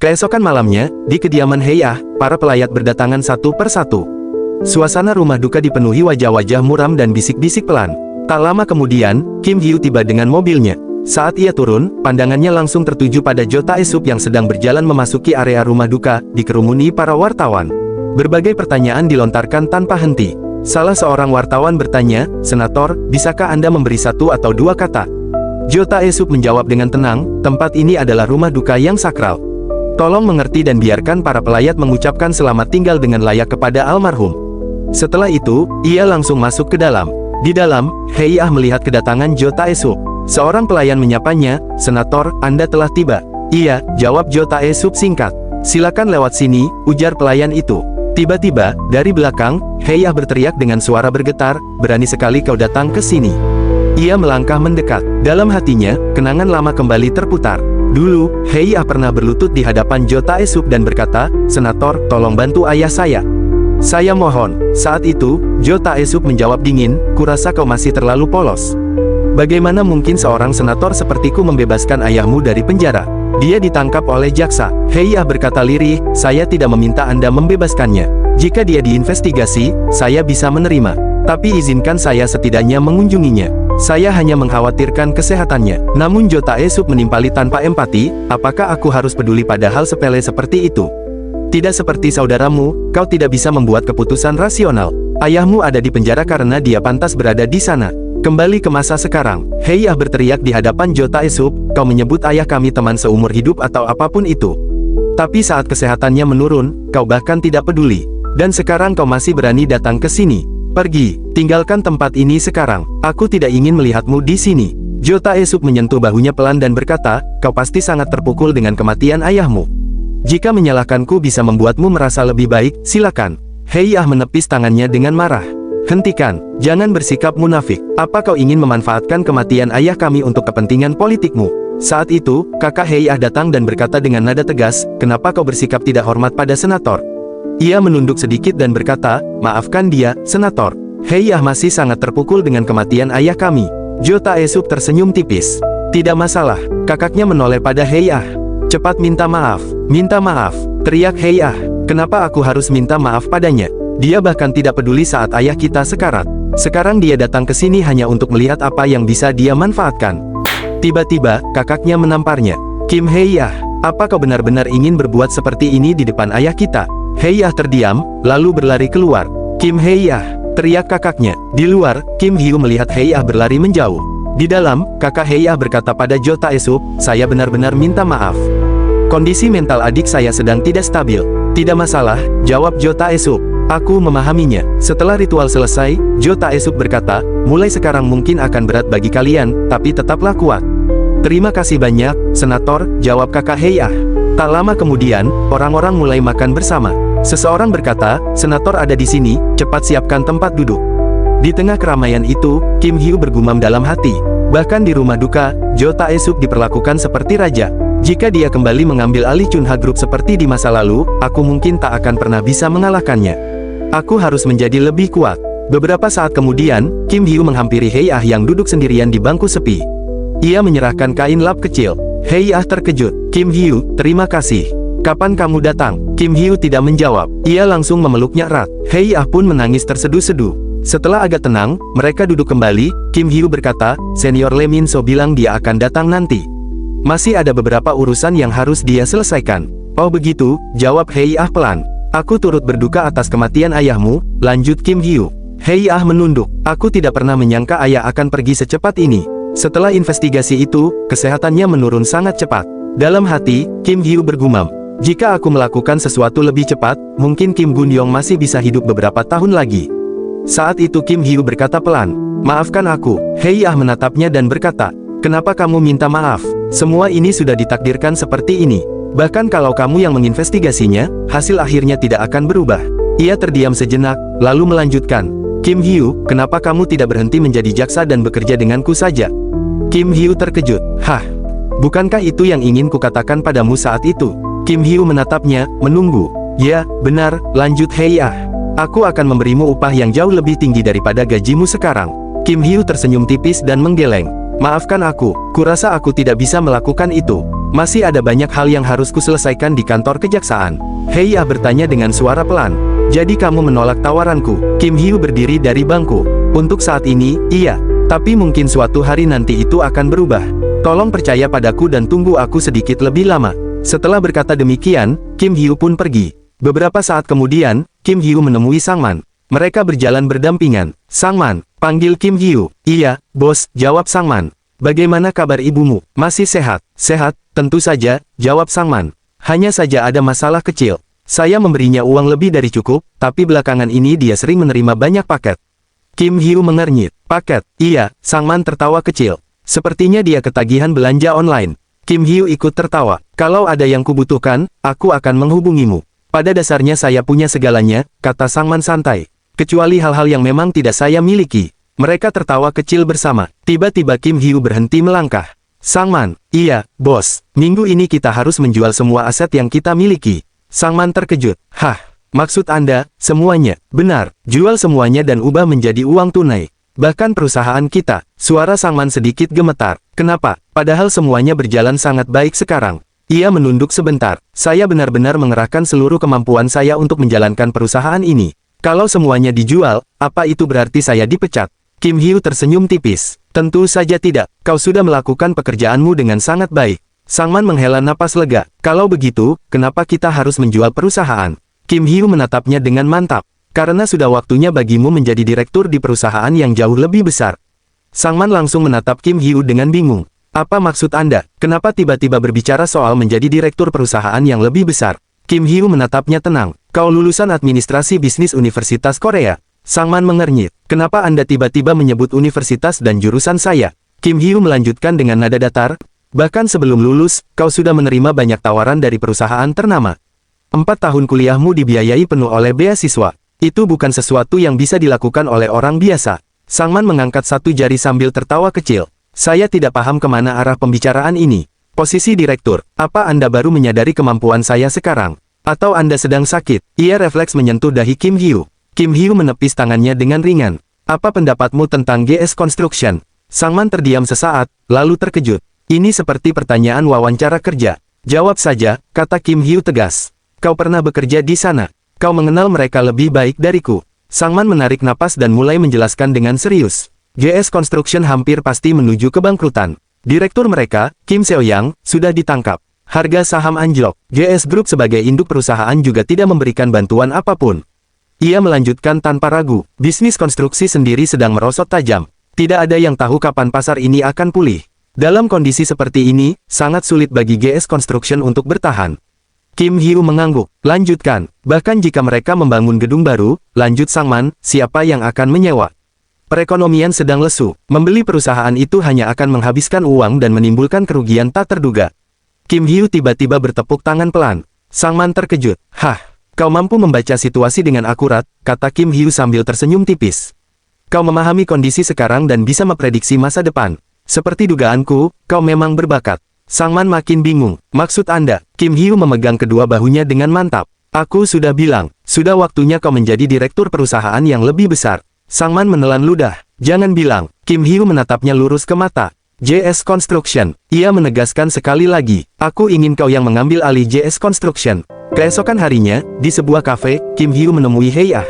Keesokan malamnya, di kediaman Hei Ah, para pelayat berdatangan satu persatu. Suasana rumah duka dipenuhi wajah-wajah muram dan bisik-bisik pelan. Tak lama kemudian, Kim Hyu tiba dengan mobilnya. Saat ia turun, pandangannya langsung tertuju pada Jo Tae-sup yang sedang berjalan memasuki area rumah duka, dikerumuni para wartawan. Berbagai pertanyaan dilontarkan tanpa henti. Salah seorang wartawan bertanya, "Senator, bisakah Anda memberi satu atau dua kata?" Jo Tae-sup menjawab dengan tenang, "Tempat ini adalah rumah duka yang sakral. Tolong mengerti dan biarkan para pelayat mengucapkan selamat tinggal dengan layak kepada almarhum." Setelah itu, ia langsung masuk ke dalam. Di dalam, Hei Ah melihat kedatangan Jo Tae-sup. Seorang pelayan menyapanya, "Senator, Anda telah tiba." "Iya," jawab Jo Tae-sup singkat. "Silakan lewat sini," ujar pelayan itu. Tiba-tiba, dari belakang, Hei Ah berteriak dengan suara bergetar, "Berani sekali kau datang ke sini." Ia melangkah mendekat. Dalam hatinya, kenangan lama kembali terputar. Dulu, Hei Ah pernah berlutut di hadapan Jo Tae-sup dan berkata, "Senator, tolong bantu ayah saya. Saya mohon." Saat itu, Jo Tae-sup menjawab dingin, "Kurasa kau masih terlalu polos. Bagaimana mungkin seorang senator sepertiku membebaskan ayahmu dari penjara? Dia ditangkap oleh jaksa." Hei Ah berkata lirih, "Saya tidak meminta Anda membebaskannya. Jika dia diinvestigasi, saya bisa menerima. Tapi izinkan saya setidaknya mengunjunginya. Saya hanya mengkhawatirkan kesehatannya." Namun Jo Tae-sup menimpali tanpa empati, "Apakah aku harus peduli pada hal sepele seperti itu? Tidak seperti saudaramu, kau tidak bisa membuat keputusan rasional. Ayahmu ada di penjara karena dia pantas berada di sana. Kembali ke masa sekarang." Hei Ah berteriak di hadapan Jo Tae-sup, "Kau menyebut ayah kami teman seumur hidup atau apapun itu. Tapi saat kesehatannya menurun, kau bahkan tidak peduli. Dan sekarang kau masih berani datang ke sini. Pergi, tinggalkan tempat ini sekarang. Aku tidak ingin melihatmu di sini." Jo Tae-sup menyentuh bahunya pelan dan berkata, "Kau pasti sangat terpukul dengan kematian ayahmu. Jika menyalahkanku bisa membuatmu merasa lebih baik, silakan." Hei Ah menepis tangannya dengan marah. "Hentikan, jangan bersikap munafik. Apa kau ingin memanfaatkan kematian ayah kami untuk kepentingan politikmu?" Saat itu, kakak Hei Ah datang dan berkata dengan nada tegas, "Kenapa kau bersikap tidak hormat pada senator?" Ia menunduk sedikit dan berkata, "Maafkan dia, Senator. Hei Ah masih sangat terpukul dengan kematian ayah kami." Jo Tae-sup tersenyum tipis. "Tidak masalah." Kakaknya menoleh pada Hei Ah. "Cepat minta maaf." "Minta maaf," teriak Hei Ah. "Kenapa aku harus minta maaf padanya? Dia bahkan tidak peduli saat ayah kita sekarat. Sekarang dia datang ke sini hanya untuk melihat apa yang bisa dia manfaatkan." Tiba-tiba, kakaknya menamparnya. "Kim Hei Ah, apa kau benar-benar ingin berbuat seperti ini di depan ayah kita?" Hei Ah terdiam, lalu berlari keluar. "Kim Hei Ah!" teriak kakaknya. Di luar, Kim Hyu melihat Hei Ah berlari menjauh. Di dalam, kakak Hei Ah berkata pada Jo Tae-sup, "Saya benar-benar minta maaf. Kondisi mental adik saya sedang tidak stabil." "Tidak masalah," jawab Jo Tae-sup. "Aku memahaminya." Setelah ritual selesai, Jo Tae-sup berkata, "Mulai sekarang mungkin akan berat bagi kalian, tapi tetaplah kuat." "Terima kasih banyak, Senator," jawab kakak Hei Ah. Tak lama kemudian, orang-orang mulai makan bersama. Seseorang berkata, "Senator ada di sini, cepat siapkan tempat duduk." Di tengah keramaian itu, Kim Hyu bergumam dalam hati. Bahkan di rumah duka, Jo Tae-sup diperlakukan seperti raja. Jika dia kembali mengambil alih Chunha Group seperti di masa lalu, aku mungkin tak akan pernah bisa mengalahkannya. Aku harus menjadi lebih kuat. Beberapa saat kemudian, Kim Hyu menghampiri Hei Ah yang duduk sendirian di bangku sepi. Ia menyerahkan kain lap kecil. Hei Ah terkejut. "Kim Hyu, terima kasih. Kapan kamu datang?" Kim Hyu tidak menjawab. Ia langsung memeluknya erat. Hei Ah pun menangis terseduh-seduh. Setelah agak tenang, mereka duduk kembali. Kim Hyu berkata, "Senior Lee Min So bilang dia akan datang nanti. Masih ada beberapa urusan yang harus dia selesaikan." "Oh begitu," jawab Hei Ah pelan. "Aku turut berduka atas kematian ayahmu," lanjut Kim Hyu. Hei Ah menunduk. "Aku tidak pernah menyangka ayah akan pergi secepat ini. Setelah investigasi itu, kesehatannya menurun sangat cepat." Dalam hati, Kim Hyu bergumam, "Jika aku melakukan sesuatu lebih cepat, mungkin Kim Gun-yong masih bisa hidup beberapa tahun lagi." Saat itu Kim Hyu berkata pelan, "Maafkan aku." Hei Ah menatapnya dan berkata, "Kenapa kamu minta maaf? Semua ini sudah ditakdirkan seperti ini. Bahkan kalau kamu yang menginvestigasinya, hasil akhirnya tidak akan berubah." Ia terdiam sejenak, lalu melanjutkan, "Kim Hyu, kenapa kamu tidak berhenti menjadi jaksa dan bekerja denganku saja?" Kim Hyu terkejut. "Hah? Bukankah itu yang ingin kukatakan padamu saat itu?" Kim Hyu menatapnya, menunggu. "Ya, benar," lanjut Hei Ah. "Aku akan memberimu upah yang jauh lebih tinggi daripada gajimu sekarang." Kim Hyu tersenyum tipis dan menggeleng. "Maafkan aku, kurasa aku tidak bisa melakukan itu." Masih ada banyak hal yang harus kuselesaikan di kantor kejaksaan. Hei Ah bertanya dengan suara pelan. Jadi kamu menolak tawaranku? Kim Hyu berdiri dari bangku. Untuk saat ini, iya. Tapi mungkin suatu hari nanti itu akan berubah. Tolong percaya padaku dan tunggu aku sedikit lebih lama. Setelah berkata demikian, Kim Hyu pun pergi. Beberapa saat kemudian, Kim Hyu menemui Sang Man. Mereka berjalan berdampingan. Sang Man, panggil Kim Hyu. Iya, bos, jawab Sang Man. Bagaimana kabar ibumu? Masih sehat? Sehat, tentu saja, jawab Sang Man. Hanya saja ada masalah kecil. Saya memberinya uang lebih dari cukup, tapi belakangan ini dia sering menerima banyak paket. Kim Hyu mengernyit. Paket? Iya, Sang Man tertawa kecil. Sepertinya dia ketagihan belanja online. Kim Hyu ikut tertawa. Kalau ada yang kubutuhkan, aku akan menghubungimu. Pada dasarnya saya punya segalanya, kata Sang Man santai. Kecuali hal-hal yang memang tidak saya miliki. Mereka tertawa kecil bersama. Tiba-tiba Kim Hyu berhenti melangkah. Sang Man, iya, bos. Minggu ini kita harus menjual semua aset yang kita miliki. Sang Man terkejut. Hah, maksud Anda, semuanya? Benar, jual semuanya dan ubah menjadi uang tunai. Bahkan perusahaan kita. Suara Sang Man sedikit gemetar. Kenapa? Padahal semuanya berjalan sangat baik sekarang. Ia menunduk sebentar. Saya benar-benar mengerahkan seluruh kemampuan saya untuk menjalankan perusahaan ini. Kalau semuanya dijual, apa itu berarti saya dipecat? Kim Hyu tersenyum tipis. Tentu saja tidak. Kau sudah melakukan pekerjaanmu dengan sangat baik. Sang Man menghela napas lega. Kalau begitu, kenapa kita harus menjual perusahaan? Kim Hyu menatapnya dengan mantap. Karena sudah waktunya bagimu menjadi direktur di perusahaan yang jauh lebih besar. Sang Man langsung menatap Kim Hyu dengan bingung. Apa maksud Anda? Kenapa tiba-tiba berbicara soal menjadi direktur perusahaan yang lebih besar? Kim Hyu menatapnya tenang. Kau lulusan administrasi bisnis Universitas Korea. Sang Man mengernyit. Kenapa Anda tiba-tiba menyebut universitas dan jurusan saya? Kim Hyu melanjutkan dengan nada datar. Bahkan sebelum lulus, kau sudah menerima banyak tawaran dari perusahaan ternama. 4 tahun kuliahmu dibiayai penuh oleh beasiswa. Itu bukan sesuatu yang bisa dilakukan oleh orang biasa. Sang Man mengangkat satu jari sambil tertawa kecil. Saya tidak paham kemana arah pembicaraan ini. Posisi direktur, apa Anda baru menyadari kemampuan saya sekarang? Atau Anda sedang sakit? Ia refleks menyentuh dahi Kim Hyu. Kim Hyu menepis tangannya dengan ringan. Apa pendapatmu tentang GS Construction? Sang Man terdiam sesaat, lalu terkejut. Ini seperti pertanyaan wawancara kerja. Jawab saja, kata Kim Hyu tegas. Kau pernah bekerja di sana. Kau mengenal mereka lebih baik dariku. Sang Man menarik napas dan mulai menjelaskan dengan serius. GS Construction hampir pasti menuju kebangkrutan. Direktur mereka, Kim Seo-yang, sudah ditangkap. Harga saham anjlok. GS Group sebagai induk perusahaan juga tidak memberikan bantuan apapun. Ia melanjutkan tanpa ragu, bisnis konstruksi sendiri sedang merosot tajam. Tidak ada yang tahu kapan pasar ini akan pulih. Dalam kondisi seperti ini, sangat sulit bagi GS Construction untuk bertahan. Kim Hyu mengangguk. Lanjutkan, bahkan jika mereka membangun gedung baru, lanjut Sang Man, siapa yang akan menyewa? Perekonomian sedang lesu. Membeli perusahaan itu hanya akan menghabiskan uang dan menimbulkan kerugian tak terduga. Kim Hyu tiba-tiba bertepuk tangan pelan. Sang Man terkejut. Hah? Kau mampu membaca situasi dengan akurat, kata Kim Hyu sambil tersenyum tipis. Kau memahami kondisi sekarang dan bisa memprediksi masa depan. Seperti dugaanku, kau memang berbakat. Sang Man makin bingung. Maksud Anda? Kim Hyu memegang kedua bahunya dengan mantap. Aku sudah bilang, sudah waktunya kau menjadi direktur perusahaan yang lebih besar. Sang Man menelan ludah. Jangan bilang. Kim Hyu menatapnya lurus ke mata. JS Construction. Ia menegaskan sekali lagi. Aku ingin kau yang mengambil alih JS Construction. Keesokan harinya, di sebuah kafe, Kim Hyu menemui Hei Ah.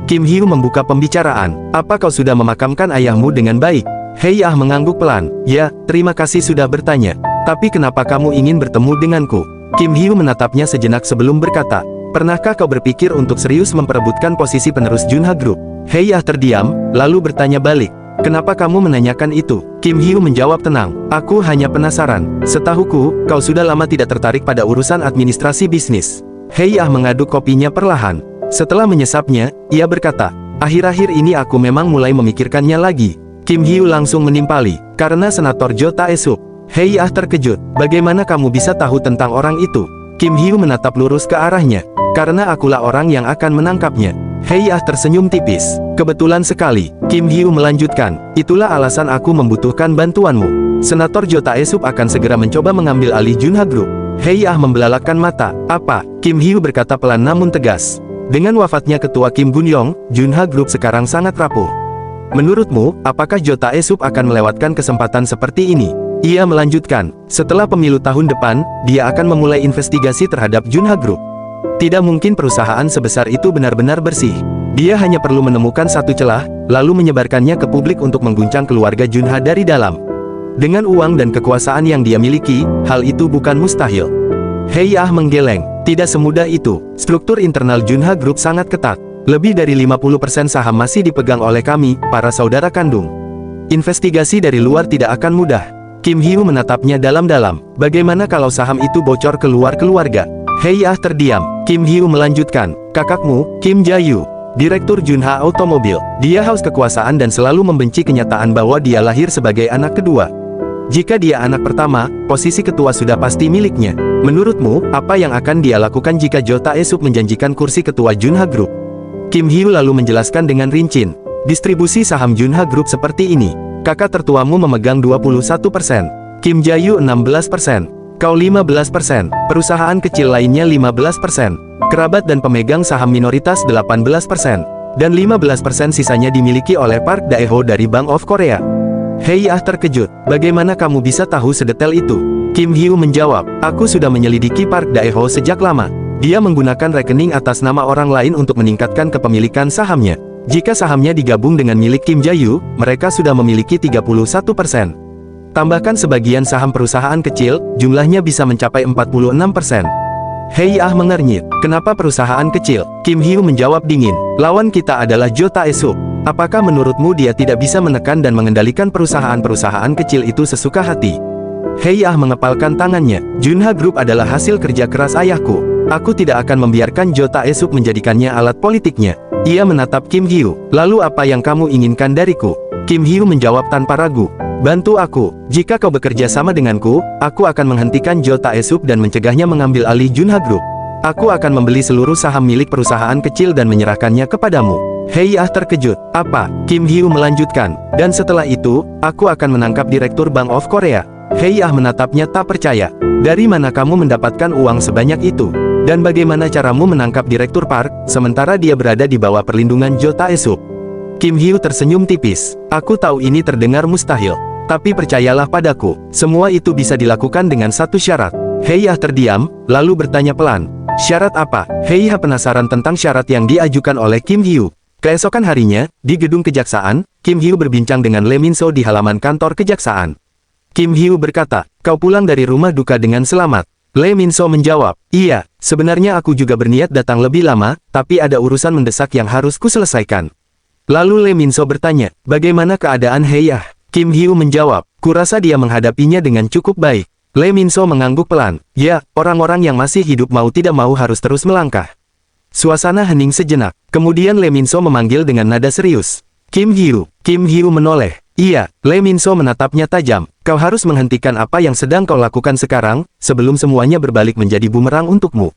Kim Hyu membuka pembicaraan. Apa kau sudah memakamkan ayahmu dengan baik? Hei Ah mengangguk pelan. Ya, terima kasih sudah bertanya. Tapi kenapa kamu ingin bertemu denganku? Kim Hyu menatapnya sejenak sebelum berkata. Pernahkah kau berpikir untuk serius memperebutkan posisi penerus Junha Group? Hei Ah terdiam, lalu bertanya balik. Kenapa kamu menanyakan itu? Kim Hyu menjawab tenang. Aku hanya penasaran. Setahuku, kau sudah lama tidak tertarik pada urusan administrasi bisnis. Hei Ah mengaduk kopinya perlahan. Setelah menyesapnya, ia berkata, akhir-akhir ini aku memang mulai memikirkannya lagi. Kim Hyu langsung menimpali. Karena Senator Jo Tae-sup. Hei Ah terkejut. Bagaimana kamu bisa tahu tentang orang itu? Kim Hyu menatap lurus ke arahnya. Karena akulah orang yang akan menangkapnya. Hei Ah tersenyum tipis. Kebetulan sekali. Kim Hyu melanjutkan. Itulah alasan aku membutuhkan bantuanmu. Senator Jo Tae-sup akan segera mencoba mengambil alih Junha Group. Hei Ah membelalakan mata. Apa? Kim Hyu berkata pelan namun tegas. Dengan wafatnya ketua Kim Gun-yong, Junha Group sekarang sangat rapuh. Menurutmu, apakah Jo Tae-sup akan melewatkan kesempatan seperti ini? Ia melanjutkan, setelah pemilu tahun depan, dia akan memulai investigasi terhadap Junha Group. Tidak mungkin perusahaan sebesar itu benar-benar bersih. Dia hanya perlu menemukan satu celah, lalu menyebarkannya ke publik untuk mengguncang keluarga Junha dari dalam. Dengan uang dan kekuasaan yang dia miliki, hal itu bukan mustahil. Hei Ah menggeleng, tidak semudah itu. Struktur internal Junha Group sangat ketat. Lebih dari 50% saham masih dipegang oleh kami, para saudara kandung. Investigasi dari luar tidak akan mudah. Kim Hyu menatapnya dalam-dalam. Bagaimana kalau saham itu bocor keluar keluarga? Hei Ah terdiam. Kim Hyu melanjutkan, kakakmu, Kim Jae-yu, Direktur Junha Automobil. Dia haus kekuasaan dan selalu membenci kenyataan bahwa dia lahir sebagai anak kedua. Jika dia anak pertama, posisi ketua sudah pasti miliknya. Menurutmu, apa yang akan dia lakukan jika Jo Tae-suk menjanjikan kursi ketua Junha Group? Kim Hyu lalu menjelaskan dengan rinci. Distribusi saham Junha Group seperti ini. Kakak tertuamu memegang 21%, Kim Jae-yu 16%, kau 15%, perusahaan kecil lainnya 15%, kerabat dan pemegang saham minoritas 18%, dan 15% sisanya dimiliki oleh Park Dae-ho dari Bank of Korea. Hei Ah terkejut, bagaimana kamu bisa tahu sedetail itu? Kim Hyu menjawab, aku sudah menyelidiki Park Dae-ho sejak lama. Dia menggunakan rekening atas nama orang lain untuk meningkatkan kepemilikan sahamnya. Jika sahamnya digabung dengan milik Kim Jae-yu, mereka sudah memiliki 31%. Tambahkan sebagian saham perusahaan kecil, jumlahnya bisa mencapai 46%. Hei Ah mengernyit, kenapa perusahaan kecil? Kim Hyu menjawab dingin, lawan kita adalah Jo Tae-suk. Apakah menurutmu dia tidak bisa menekan dan mengendalikan perusahaan-perusahaan kecil itu sesuka hati? Hei Ah mengepalkan tangannya, Junha Group adalah hasil kerja keras ayahku. Aku tidak akan membiarkan Jo Tae-suk menjadikannya alat politiknya. Ia menatap Kim Hyu, lalu apa yang kamu inginkan dariku? Kim Hyu menjawab tanpa ragu, bantu aku. Jika kau bekerja sama denganku, aku akan menghentikan Jo Tae-suk dan mencegahnya mengambil alih Junha Group. Aku akan membeli seluruh saham milik perusahaan kecil dan menyerahkannya kepadamu. Hei Ah terkejut, apa? Kim Hyu melanjutkan, dan setelah itu, aku akan menangkap Direktur Bank of Korea. Hei Ah menatapnya tak percaya. Dari mana kamu mendapatkan uang sebanyak itu? Dan bagaimana caramu menangkap Direktur Park, sementara dia berada di bawah perlindungan Jo Tae-suk? Kim Hyu tersenyum tipis. Aku tahu ini terdengar mustahil. Tapi percayalah padaku, semua itu bisa dilakukan dengan satu syarat. Hei Ah terdiam, lalu bertanya pelan. Syarat apa? Hei Ah penasaran tentang syarat yang diajukan oleh Kim Hyu. Keesokan harinya, di gedung kejaksaan, Kim Hyu berbincang dengan Lee Min-so di halaman kantor kejaksaan. Kim Hyu berkata, kau pulang dari rumah duka dengan selamat. Lee Min-so menjawab, iya, sebenarnya aku juga berniat datang lebih lama, tapi ada urusan mendesak yang harus kuselesaikan. Lalu Lee Min-so bertanya, bagaimana keadaan Hei Ah? Kim Hyu menjawab, kurasa dia menghadapinya dengan cukup baik. Lee Min-so mengangguk pelan, ya, orang-orang yang masih hidup mau tidak mau harus terus melangkah. Suasana hening sejenak, kemudian Lee Min-so memanggil dengan nada serius. Kim Hyu. Kim Hyu menoleh. Iya, Lee Min-so menatapnya tajam. Kau harus menghentikan apa yang sedang kau lakukan sekarang, sebelum semuanya berbalik menjadi bumerang untukmu.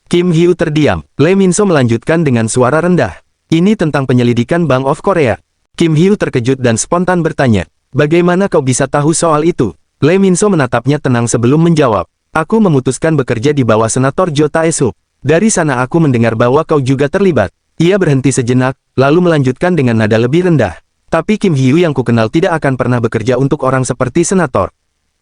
Kim Hyu terdiam. Lee Min-so melanjutkan dengan suara rendah. Ini tentang penyelidikan Bank of Korea. Kim Hyu terkejut dan spontan bertanya, bagaimana kau bisa tahu soal itu? Lee Min-so menatapnya tenang sebelum menjawab. Aku memutuskan bekerja di bawah Senator Jo Tae-suk. Dari sana aku mendengar bahwa kau juga terlibat. Ia berhenti sejenak, lalu melanjutkan dengan nada lebih rendah. Tapi Kim Hyu yang kukenal tidak akan pernah bekerja untuk orang seperti senator.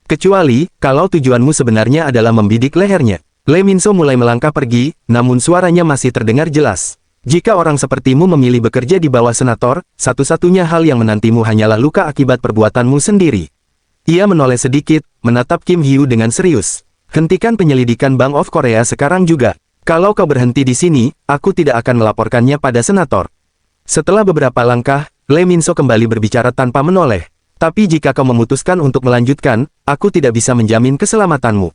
Kecuali, kalau tujuanmu sebenarnya adalah membidik lehernya. Lee Min-so mulai melangkah pergi, namun suaranya masih terdengar jelas. Jika orang sepertimu memilih bekerja di bawah senator, satu-satunya hal yang menantimu hanyalah luka akibat perbuatanmu sendiri. Ia menoleh sedikit, menatap Kim Hyu dengan serius. Hentikan penyelidikan Bank of Korea sekarang juga. Kalau kau berhenti di sini, aku tidak akan melaporkannya pada senator. Setelah beberapa langkah, Lee Min-so kembali berbicara tanpa menoleh. Tapi jika kau memutuskan untuk melanjutkan, aku tidak bisa menjamin keselamatanmu.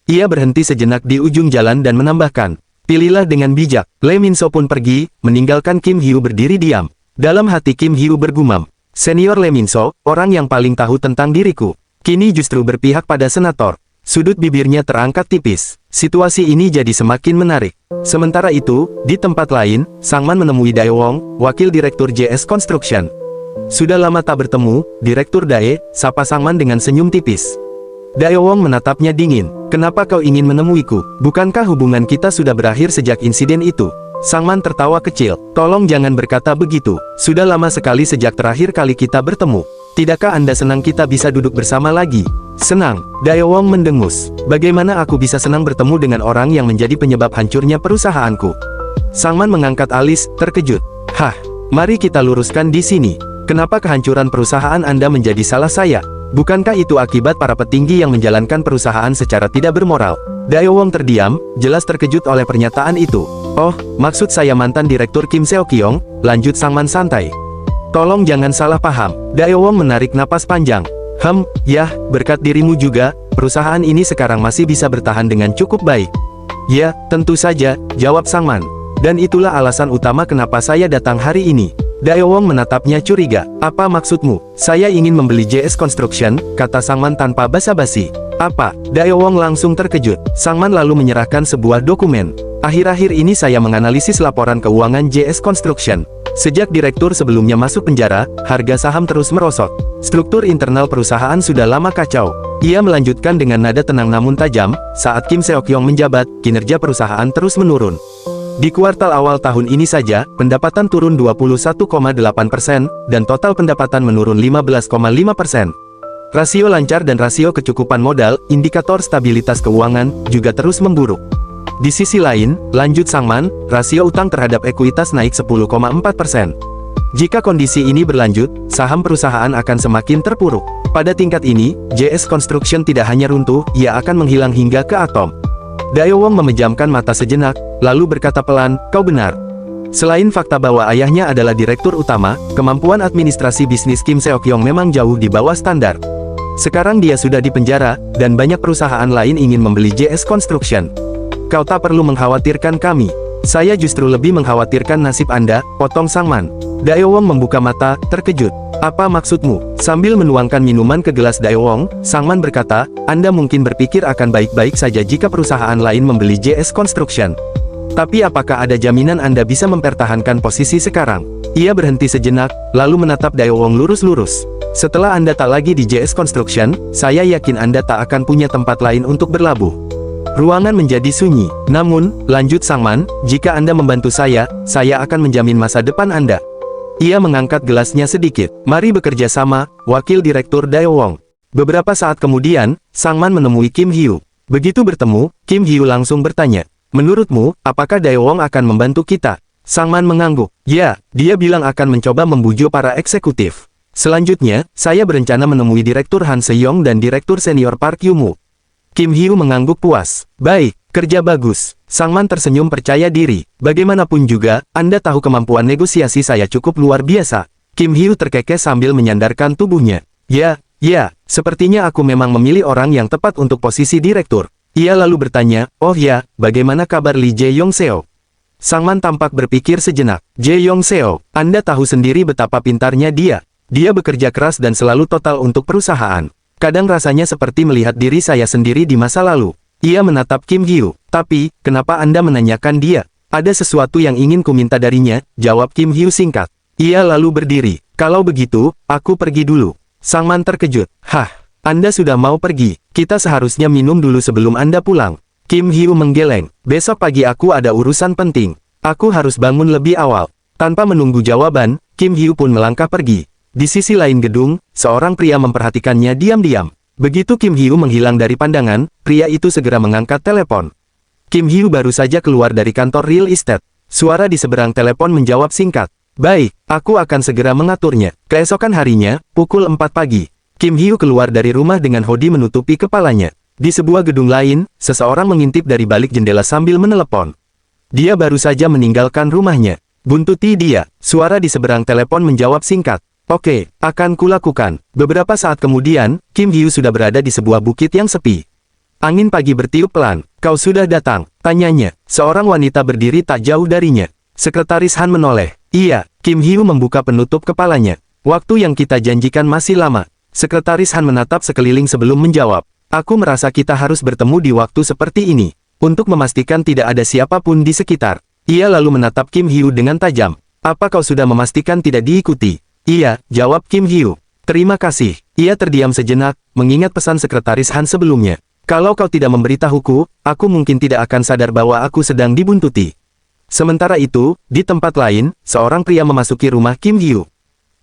Ia berhenti sejenak di ujung jalan dan menambahkan, pilihlah dengan bijak. Lee Min-so pun pergi, meninggalkan Kim Hyu berdiri diam. Dalam hati Kim Hyu bergumam, senior Lee Min-so, orang yang paling tahu tentang diriku, kini justru berpihak pada senator. Sudut bibirnya terangkat tipis. Situasi ini jadi semakin menarik. Sementara itu, di tempat lain, Sangman menemui Dae Wong, wakil direktur JS Construction. Sudah lama tak bertemu, Direktur Dae, sapa Sangman dengan senyum tipis. Dae Wong menatapnya dingin. Kenapa kau ingin menemuiku? Bukankah hubungan kita sudah berakhir sejak insiden itu? Sangman tertawa kecil. Tolong jangan berkata begitu. Sudah lama sekali sejak terakhir kali kita bertemu. Tidakkah Anda senang kita bisa duduk bersama lagi? Senang, Daewoo mendengus. Bagaimana aku bisa senang bertemu dengan orang yang menjadi penyebab hancurnya perusahaanku? Sangman mengangkat alis, terkejut. Hah, mari kita luruskan di sini. Kenapa kehancuran perusahaan Anda menjadi salah saya? Bukankah itu akibat para petinggi yang menjalankan perusahaan secara tidak bermoral? Daewoo terdiam, jelas terkejut oleh pernyataan itu. Oh, maksud saya mantan Direktur Kim Seo-kyung, lanjut Sangman santai. Tolong jangan salah paham. Daewoo menarik napas panjang. Ya, berkat dirimu juga, perusahaan ini sekarang masih bisa bertahan dengan cukup baik. Ya, tentu saja, jawab Sangman. Dan itulah alasan utama kenapa saya datang hari ini. Daewoo menatapnya curiga. Apa maksudmu? Saya ingin membeli JS Construction, kata Sangman tanpa basa-basi. Apa? Daewoo langsung terkejut. Sangman lalu menyerahkan sebuah dokumen. Akhir-akhir ini saya menganalisis laporan keuangan JS Construction. Sejak direktur sebelumnya masuk penjara, harga saham terus merosot. Struktur internal perusahaan sudah lama kacau. Ia melanjutkan dengan nada tenang namun tajam, saat Kim Seo-kyung menjabat, kinerja perusahaan terus menurun. Di kuartal awal tahun ini saja, pendapatan turun 21,8%, dan total pendapatan menurun 15,5%. Rasio lancar dan rasio kecukupan modal, indikator stabilitas keuangan, juga terus memburuk. Di sisi lain, lanjut Sangman, rasio utang terhadap ekuitas naik 10,4%. Jika kondisi ini berlanjut, saham perusahaan akan semakin terpuruk. Pada tingkat ini, JS Construction tidak hanya runtuh, ia akan menghilang hingga ke atom. Daewoo memejamkan mata sejenak, lalu berkata pelan, kau benar. Selain fakta bahwa ayahnya adalah direktur utama, kemampuan administrasi bisnis Kim Seo-kyung memang jauh di bawah standar. Sekarang dia sudah di penjara, dan banyak perusahaan lain ingin membeli JS Construction. Kau tak perlu mengkhawatirkan kami. Saya justru lebih mengkhawatirkan nasib Anda, potong Sangman. Daewoo membuka mata, terkejut. Apa maksudmu? Sambil menuangkan minuman ke gelas Daewoo, Sangman berkata, Anda mungkin berpikir akan baik-baik saja jika perusahaan lain membeli JS Construction. Tapi apakah ada jaminan Anda bisa mempertahankan posisi sekarang? Ia berhenti sejenak, lalu menatap Daewoo lurus-lurus. Setelah Anda tak lagi di JS Construction, saya yakin Anda tak akan punya tempat lain untuk berlabuh. Ruangan menjadi sunyi. Namun, lanjut Sangman, jika Anda membantu saya akan menjamin masa depan Anda. Ia mengangkat gelasnya sedikit. Mari bekerja sama, Wakil Direktur Daewoo. Beberapa saat kemudian, Sangman menemui Kim Hyu. Begitu bertemu, Kim Hyu langsung bertanya, menurutmu, apakah Daewoo akan membantu kita? Sangman mengangguk. Ya, dia bilang akan mencoba membujuk para eksekutif. Selanjutnya, saya berencana menemui Direktur Han Se-yong dan Direktur Senior Park Yu-mu. Kim Hyu mengangguk puas. Baik, kerja bagus. Sangman tersenyum percaya diri. Bagaimanapun juga, Anda tahu kemampuan negosiasi saya cukup luar biasa. Kim Hyu terkekeh sambil menyandarkan tubuhnya. Ya, sepertinya aku memang memilih orang yang tepat untuk posisi direktur. Ia lalu bertanya, oh ya, bagaimana kabar Lee Jae-yong-seo? Sangman tampak berpikir sejenak. Jae-yong-seo, Anda tahu sendiri betapa pintarnya dia. Dia bekerja keras dan selalu total untuk perusahaan. Kadang rasanya seperti melihat diri saya sendiri di masa lalu. Ia menatap Kim Hyu. Tapi, kenapa Anda menanyakan dia? Ada sesuatu yang ingin kuminta darinya, jawab Kim Hyu singkat. Ia lalu berdiri. Kalau begitu, aku pergi dulu. Sangman terkejut. Hah, Anda sudah mau pergi? Kita seharusnya minum dulu sebelum Anda pulang. Kim Hyu menggeleng. Besok pagi aku ada urusan penting. Aku harus bangun lebih awal. Tanpa menunggu jawaban, Kim Hyu pun melangkah pergi. Di sisi lain gedung, seorang pria memperhatikannya diam-diam. Begitu Kim Hyu menghilang dari pandangan, pria itu segera mengangkat telepon. Kim Hyu baru saja keluar dari kantor real estate. Suara di seberang telepon menjawab singkat. Baik, aku akan segera mengaturnya. Keesokan harinya, pukul 4 pagi. Kim Hyu keluar dari rumah dengan hoodie menutupi kepalanya. Di sebuah gedung lain, seseorang mengintip dari balik jendela sambil menelepon. Dia baru saja meninggalkan rumahnya. Buntuti dia. Suara di seberang telepon menjawab singkat. Oke, akan kulakukan. Beberapa saat kemudian, Kim Hyu sudah berada di sebuah bukit yang sepi. Angin pagi bertiup pelan. Kau sudah datang, tanyanya. Seorang wanita berdiri tak jauh darinya. Sekretaris Han menoleh. Iya, Kim Hyu membuka penutup kepalanya. Waktu yang kita janjikan masih lama. Sekretaris Han menatap sekeliling sebelum menjawab. Aku merasa kita harus bertemu di waktu seperti ini. Untuk memastikan tidak ada siapapun di sekitar. Ia lalu menatap Kim Hyu dengan tajam. Apa kau sudah memastikan tidak diikuti? Iya, jawab Kim Hyu. Terima kasih. Ia terdiam sejenak, mengingat pesan sekretaris Han sebelumnya. Kalau kau tidak memberitahuku, aku mungkin tidak akan sadar bahwa aku sedang dibuntuti. Sementara itu, di tempat lain, seorang pria memasuki rumah Kim Hyu.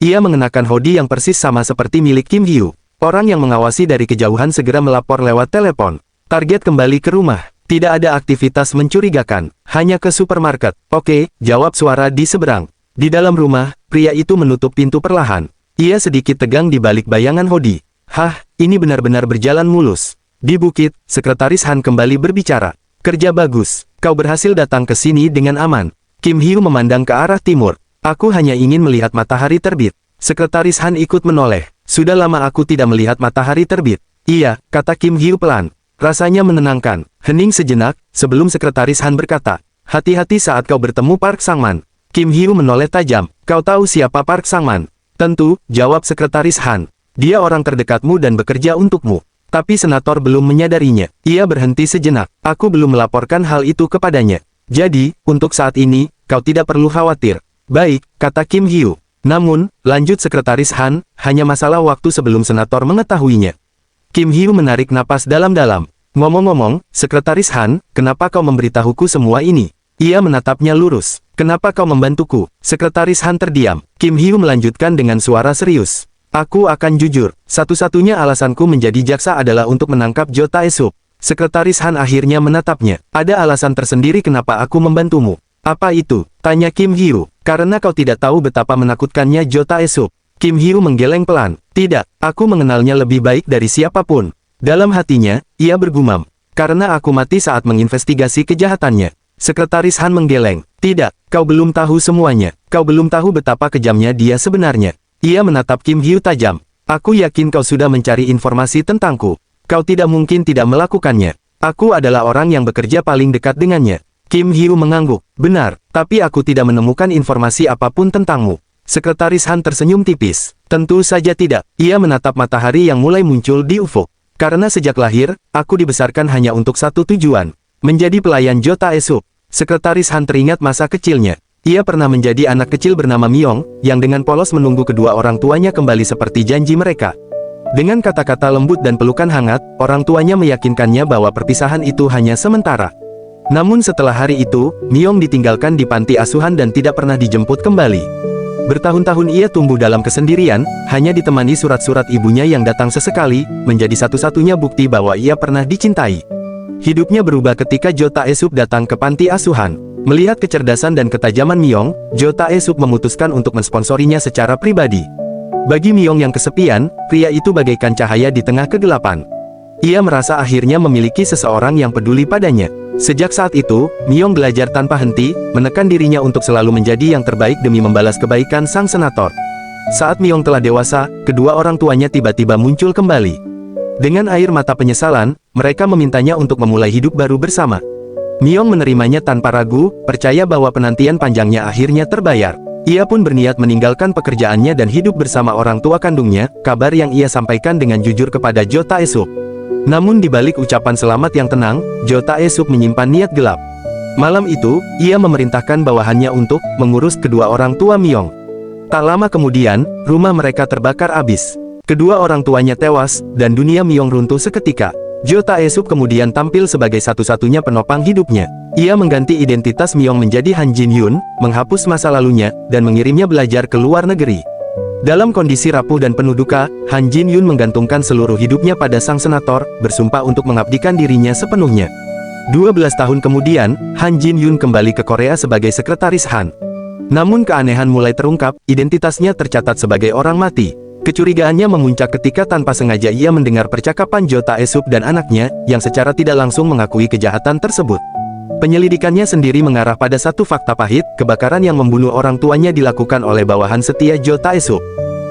Ia mengenakan hoodie yang persis sama seperti milik Kim Hyu. Orang yang mengawasi dari kejauhan segera melapor lewat telepon. Target kembali ke rumah. Tidak ada aktivitas mencurigakan. Hanya ke supermarket. Oke, jawab suara di seberang. Di dalam rumah, pria itu menutup pintu perlahan. Ia sedikit tegang di balik bayangan Hodi. Hah, ini benar-benar berjalan mulus. Di bukit, Sekretaris Han kembali berbicara. Kerja bagus. Kau berhasil datang ke sini dengan aman. Kim Hyu memandang ke arah timur. Aku hanya ingin melihat matahari terbit. Sekretaris Han ikut menoleh. Sudah lama aku tidak melihat matahari terbit. Iya, kata Kim Hyu pelan. Rasanya menenangkan. Hening sejenak, sebelum Sekretaris Han berkata, hati-hati saat kau bertemu Park Sangman. Kim Hyu menoleh tajam. Kau tahu siapa Park Sangman? Tentu, jawab Sekretaris Han. Dia orang terdekatmu dan bekerja untukmu. Tapi senator belum menyadarinya. Ia berhenti sejenak. Aku belum melaporkan hal itu kepadanya. Jadi, untuk saat ini, kau tidak perlu khawatir. Baik, kata Kim Hyu. Namun, lanjut Sekretaris Han, hanya masalah waktu sebelum senator mengetahuinya. Kim Hyu menarik napas dalam-dalam. Ngomong-ngomong, Sekretaris Han, kenapa kau memberitahuku semua ini? Ia menatapnya lurus. Kenapa kau membantuku? Sekretaris Han terdiam. Kim Hyu melanjutkan dengan suara serius. Aku akan jujur. Satu-satunya alasanku menjadi jaksa adalah untuk menangkap Jo Tae-sup. Sekretaris Han akhirnya menatapnya. Ada alasan tersendiri kenapa aku membantumu. Apa itu? Tanya Kim Hyu. Karena kau tidak tahu betapa menakutkannya Jo Tae-sup. Kim Hyu menggeleng pelan. Tidak, aku mengenalnya lebih baik dari siapapun. Dalam hatinya, ia bergumam. Karena aku mati saat menginvestigasi kejahatannya. Sekretaris Han menggeleng. Tidak, kau belum tahu semuanya. Kau belum tahu betapa kejamnya dia sebenarnya. Ia menatap Kim Hyu tajam. Aku yakin kau sudah mencari informasi tentangku. Kau tidak mungkin tidak melakukannya. Aku adalah orang yang bekerja paling dekat dengannya. Kim Hyu mengangguk. Benar, tapi aku tidak menemukan informasi apapun tentangmu. Sekretaris Han tersenyum tipis. Tentu saja tidak. Ia menatap matahari yang mulai muncul di ufuk. Karena sejak lahir, aku dibesarkan hanya untuk satu tujuan. Menjadi pelayan Jo Tae-sup. Sekretaris Han teringat masa kecilnya. Ia pernah menjadi anak kecil bernama Myong, yang dengan polos menunggu kedua orang tuanya kembali seperti janji mereka. Dengan kata-kata lembut dan pelukan hangat, orang tuanya meyakinkannya bahwa perpisahan itu hanya sementara. Namun setelah hari itu, Myong ditinggalkan di panti asuhan dan tidak pernah dijemput kembali. Bertahun-tahun ia tumbuh dalam kesendirian, hanya ditemani surat-surat ibunya yang datang sesekali, menjadi satu-satunya bukti bahwa ia pernah dicintai. Hidupnya berubah ketika Jo Tae-sup datang ke panti asuhan. Melihat kecerdasan dan ketajaman Myong, Jo Tae-sup memutuskan untuk mensponsorinya secara pribadi. Bagi Myong yang kesepian, pria itu bagaikan cahaya di tengah kegelapan. Ia merasa akhirnya memiliki seseorang yang peduli padanya. Sejak saat itu, Myong belajar tanpa henti, menekan dirinya untuk selalu menjadi yang terbaik demi membalas kebaikan sang senator. Saat Myong telah dewasa, kedua orang tuanya tiba-tiba muncul kembali. Dengan air mata penyesalan, mereka memintanya untuk memulai hidup baru bersama. Myong menerimanya tanpa ragu, percaya bahwa penantian panjangnya akhirnya terbayar. Ia pun berniat meninggalkan pekerjaannya dan hidup bersama orang tua kandungnya, kabar yang ia sampaikan dengan jujur kepada Jo Tae-sup. Namun di balik ucapan selamat yang tenang, Jo Tae-sup menyimpan niat gelap. Malam itu, ia memerintahkan bawahannya untuk mengurus kedua orang tua Myong. Tak lama kemudian, rumah mereka terbakar habis. Kedua orang tuanya tewas, dan dunia Myong runtuh seketika. Jo Tae-sup kemudian tampil sebagai satu-satunya penopang hidupnya. Ia mengganti identitas Myong menjadi Han Jin-hyun, menghapus masa lalunya, dan mengirimnya belajar ke luar negeri. Dalam kondisi rapuh dan penuh duka, Han Jin-hyun menggantungkan seluruh hidupnya pada sang senator, bersumpah untuk mengabdikan dirinya sepenuhnya. 12 tahun kemudian, Han Jin-hyun kembali ke Korea sebagai sekretaris Han. Namun keanehan mulai terungkap, identitasnya tercatat sebagai orang mati. Kecurigaannya memuncak ketika tanpa sengaja ia mendengar percakapan Jo Tae-sup dan anaknya, yang secara tidak langsung mengakui kejahatan tersebut. Penyelidikannya sendiri mengarah pada satu fakta pahit, kebakaran yang membunuh orang tuanya dilakukan oleh bawahan setia Jo Tae-sup.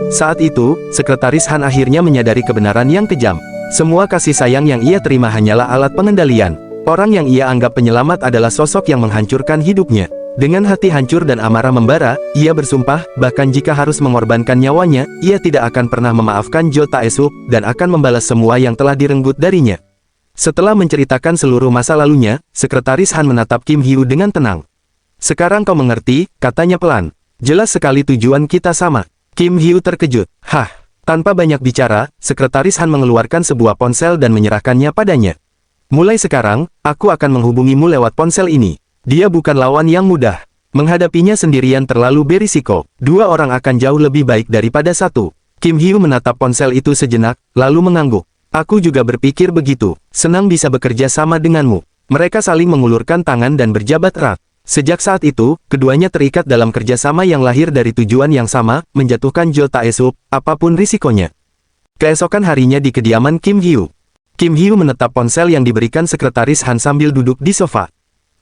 Saat itu, Sekretaris Han akhirnya menyadari kebenaran yang kejam. Semua kasih sayang yang ia terima hanyalah alat pengendalian. Orang yang ia anggap penyelamat adalah sosok yang menghancurkan hidupnya. Dengan hati hancur dan amarah membara, ia bersumpah, bahkan jika harus mengorbankan nyawanya, ia tidak akan pernah memaafkan Jo Tae-sup, dan akan membalas semua yang telah direnggut darinya. Setelah menceritakan seluruh masa lalunya, Sekretaris Han menatap Kim Hyu dengan tenang. Sekarang kau mengerti, katanya pelan. Jelas sekali tujuan kita sama. Kim Hyu terkejut. Hah. Tanpa banyak bicara, Sekretaris Han mengeluarkan sebuah ponsel dan menyerahkannya padanya. Mulai sekarang, aku akan menghubungimu lewat ponsel ini. Dia bukan lawan yang mudah. Menghadapinya sendirian terlalu berisiko. Dua orang akan jauh lebih baik daripada satu. Kim Hyu menatap ponsel itu sejenak, lalu mengangguk. Aku juga berpikir begitu. Senang bisa bekerja sama denganmu. Mereka saling mengulurkan tangan dan berjabat erat. Sejak saat itu, keduanya terikat dalam kerjasama yang lahir dari tujuan yang sama, menjatuhkan Jo Tae-sup, apapun risikonya. Keesokan harinya di kediaman Kim Hyu. Kim Hyu menatap ponsel yang diberikan sekretaris Han sambil duduk di sofa.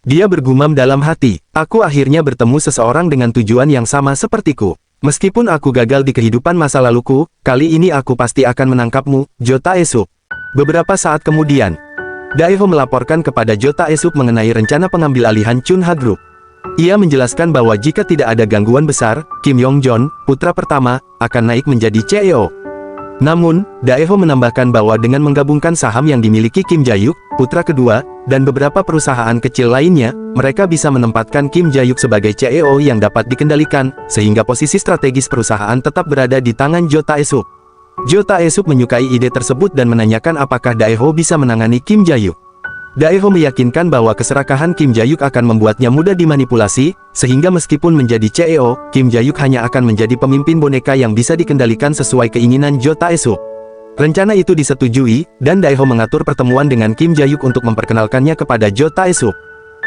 Dia bergumam dalam hati, aku akhirnya bertemu seseorang dengan tujuan yang sama sepertiku. Meskipun aku gagal di kehidupan masa laluku, kali ini aku pasti akan menangkapmu, Jo Tae-sup. Beberapa saat kemudian, Dae-ho melaporkan kepada Jo Tae-sup mengenai rencana pengambil alihan Chunha Group. Ia menjelaskan bahwa jika tidak ada gangguan besar, Kim Yong-jon, putra pertama, akan naik menjadi CEO. Namun, Dae-ho menambahkan bahwa dengan menggabungkan saham yang dimiliki Kim Jae-yuk, putra kedua, dan beberapa perusahaan kecil lainnya, mereka bisa menempatkan Kim Jae-yuk sebagai CEO yang dapat dikendalikan, sehingga posisi strategis perusahaan tetap berada di tangan Jo Tae-sup. Jo Tae-sup menyukai ide tersebut dan menanyakan apakah Dae-ho bisa menangani Kim Jae-yuk. Dae-ho meyakinkan bahwa keserakahan Kim Jae-yuk akan membuatnya mudah dimanipulasi, sehingga meskipun menjadi CEO, Kim Jae-yuk hanya akan menjadi pemimpin boneka yang bisa dikendalikan sesuai keinginan Jo Tae-sup. Rencana itu disetujui, dan Dae-ho mengatur pertemuan dengan Kim Jae-yuk untuk memperkenalkannya kepada Jo Tae-sup.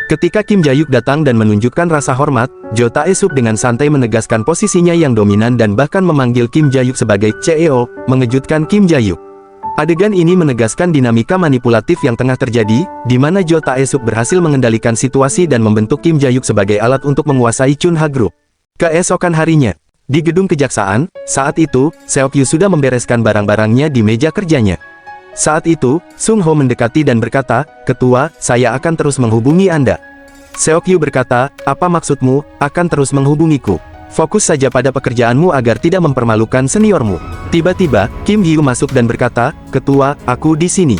Ketika Kim Jae-yuk datang dan menunjukkan rasa hormat, Jo Tae-sup dengan santai menegaskan posisinya yang dominan dan bahkan memanggil Kim Jae-yuk sebagai CEO, mengejutkan Kim Jae-yuk. Adegan ini menegaskan dinamika manipulatif yang tengah terjadi, di mana Jo Tae-sup berhasil mengendalikan situasi dan membentuk Kim Jae-yuk sebagai alat untuk menguasai Chunha Group. Keesokan harinya, di gedung kejaksaan, saat itu, Seok-yu sudah membereskan barang-barangnya di meja kerjanya. Saat itu, Sung-ho mendekati dan berkata, "Ketua, saya akan terus menghubungi Anda." Seok-yu berkata, "Apa maksudmu, akan terus menghubungiku? Fokus saja pada pekerjaanmu agar tidak mempermalukan seniormu." Tiba-tiba, Kim Hyu masuk dan berkata, "Ketua, aku di sini."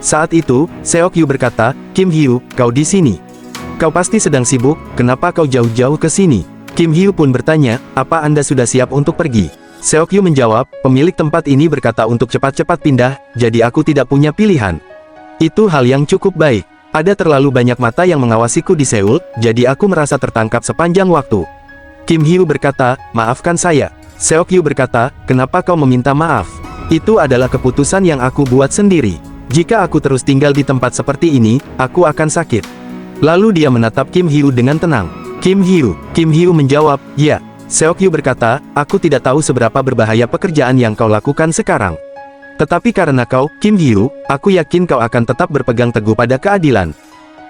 Saat itu, Seok-yu berkata, "Kim Hyu, kau di sini? Kau pasti sedang sibuk, kenapa kau jauh-jauh ke sini?" Kim Hyu pun bertanya, "Apa Anda sudah siap untuk pergi?" Seok-yu menjawab, "Pemilik tempat ini berkata untuk cepat-cepat pindah, jadi aku tidak punya pilihan." Itu hal yang cukup baik. Ada terlalu banyak mata yang mengawasiku di Seoul, jadi aku merasa tertangkap sepanjang waktu. Kim Hyu berkata, "Maafkan saya." Seok-yu berkata, "Kenapa kau meminta maaf? Itu adalah keputusan yang aku buat sendiri. Jika aku terus tinggal di tempat seperti ini, aku akan sakit." Lalu dia menatap Kim Hyu dengan tenang. Kim Hyu menjawab, "Ya." Seok-yu berkata, "Aku tidak tahu seberapa berbahaya pekerjaan yang kau lakukan sekarang. Tetapi karena kau, Kim Hyu, aku yakin kau akan tetap berpegang teguh pada keadilan.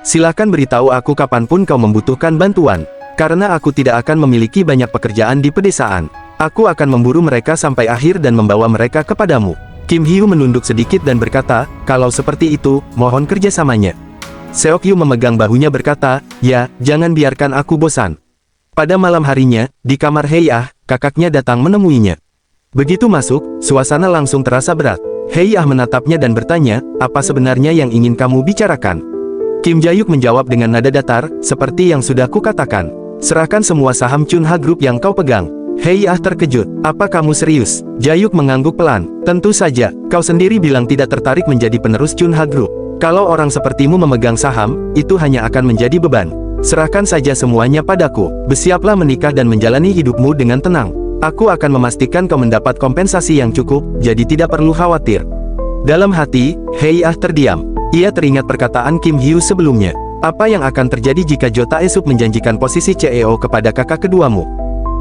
Silakan beritahu aku kapanpun kau membutuhkan bantuan. Karena aku tidak akan memiliki banyak pekerjaan di pedesaan. Aku akan memburu mereka sampai akhir dan membawa mereka kepadamu." Kim Hyu menunduk sedikit dan berkata, "Kalau seperti itu, mohon kerjasamanya." Seok-yu memegang bahunya berkata, "Ya, jangan biarkan aku bosan." Pada malam harinya, di kamar Hei-ah, kakaknya datang menemuinya. Begitu masuk, suasana langsung terasa berat. Hei-ah menatapnya dan bertanya, "Apa sebenarnya yang ingin kamu bicarakan?" Kim Jae-yuk menjawab dengan nada datar, "Seperti yang sudah kukatakan. Serahkan semua saham Chunha Group yang kau pegang." Hei-ah terkejut, "Apa kamu serius?" Jae-yuk mengangguk pelan, "Tentu saja, kau sendiri bilang tidak tertarik menjadi penerus Chunha Group. Kalau orang sepertimu memegang saham, itu hanya akan menjadi beban. Serahkan saja semuanya padaku. Bersiaplah menikah dan menjalani hidupmu dengan tenang. Aku akan memastikan kau mendapat kompensasi yang cukup, jadi tidak perlu khawatir." Dalam hati, Hei-ah terdiam. Ia teringat perkataan Kim Hyu sebelumnya. Apa yang akan terjadi jika Jo Tae-sup menjanjikan posisi CEO kepada kakak keduamu?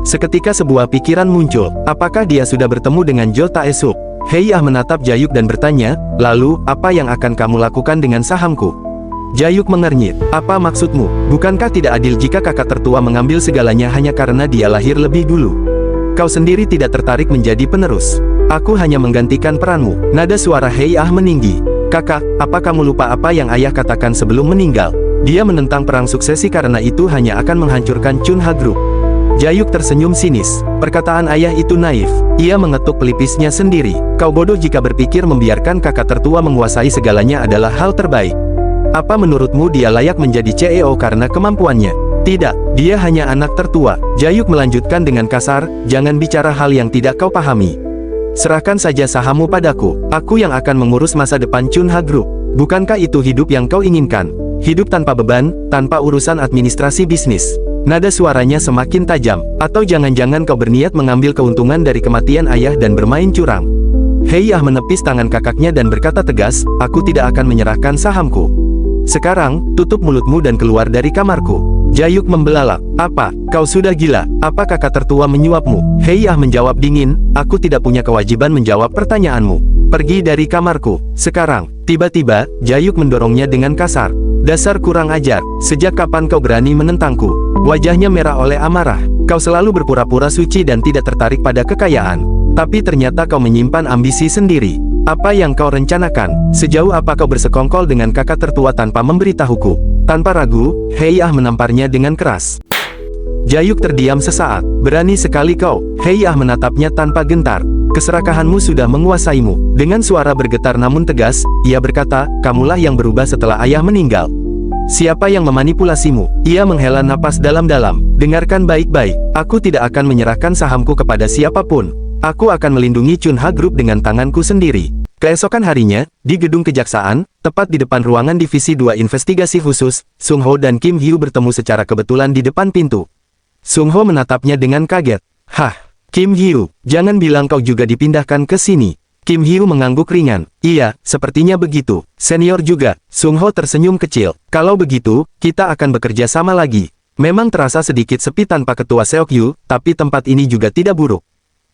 Seketika sebuah pikiran muncul. Apakah dia sudah bertemu dengan Jo Tae-sup? Hei-ah menatap Jae-yuk dan bertanya, "Lalu, apa yang akan kamu lakukan dengan sahamku?" Jae-yuk mengernyit, "Apa maksudmu? Bukankah tidak adil jika kakak tertua mengambil segalanya hanya karena dia lahir lebih dulu? Kau sendiri tidak tertarik menjadi penerus. Aku hanya menggantikan peranmu." Nada suara Hei-ah meninggi. "Kakak, apa kamu lupa apa yang ayah katakan sebelum meninggal? Dia menentang perang suksesi karena itu hanya akan menghancurkan Chunha Group." Jae-yuk tersenyum sinis. Perkataan ayah itu naif. Ia mengetuk pelipisnya sendiri. "Kau bodoh jika berpikir membiarkan kakak tertua menguasai segalanya adalah hal terbaik. Apa menurutmu dia layak menjadi CEO karena kemampuannya? Tidak, dia hanya anak tertua." Jae-yuk melanjutkan dengan kasar, "Jangan bicara hal yang tidak kau pahami. Serahkan saja sahammu padaku. Aku yang akan mengurus masa depan Chunha Group. Bukankah itu hidup yang kau inginkan? Hidup tanpa beban, tanpa urusan administrasi bisnis." Nada suaranya semakin tajam. Atau jangan-jangan kau berniat mengambil keuntungan dari kematian ayah dan bermain curang? Heiyah menepis tangan kakaknya dan berkata tegas, aku tidak akan menyerahkan sahamku. Sekarang, tutup mulutmu dan keluar dari kamarku. Jayuk membelalak. Apa, kau sudah gila? Apa kakak tertua menyuapmu? Heiyah menjawab dingin, aku tidak punya kewajiban menjawab pertanyaanmu. Pergi dari kamarku, sekarang. Tiba-tiba, Jayuk mendorongnya dengan kasar. Dasar kurang ajar, sejak kapan kau berani menentangku? Wajahnya merah oleh amarah. Kau selalu berpura-pura suci dan tidak tertarik pada kekayaan. Tapi ternyata kau menyimpan ambisi sendiri. Apa yang kau rencanakan? Sejauh apa kau bersekongkol dengan kakak tertua tanpa memberitahuku? Tanpa ragu, Heiyah menamparnya dengan keras. Jayuk terdiam sesaat. Berani sekali kau. Heiyah menatapnya tanpa gentar. Keserakahanmu sudah menguasaimu. Dengan suara bergetar namun tegas, ia berkata, kamulah yang berubah setelah ayah meninggal. Siapa yang memanipulasimu? Ia menghela napas dalam-dalam. Dengarkan baik-baik, aku tidak akan menyerahkan sahamku kepada siapapun. Aku akan melindungi Chunha Group dengan tanganku sendiri. Keesokan harinya, di gedung kejaksaan, tepat di depan ruangan Divisi 2 Investigasi Khusus, Sung Ho dan Kim Hyu bertemu secara kebetulan di depan pintu. Sung Ho menatapnya dengan kaget. Hah, Kim Hyu, jangan bilang kau juga dipindahkan ke sini. Kim Hyu mengangguk ringan. Iya, sepertinya begitu. Senior juga. Sung Ho tersenyum kecil. Kalau begitu, kita akan bekerja sama lagi. Memang terasa sedikit sepi tanpa ketua Seokyu, tapi tempat ini juga tidak buruk.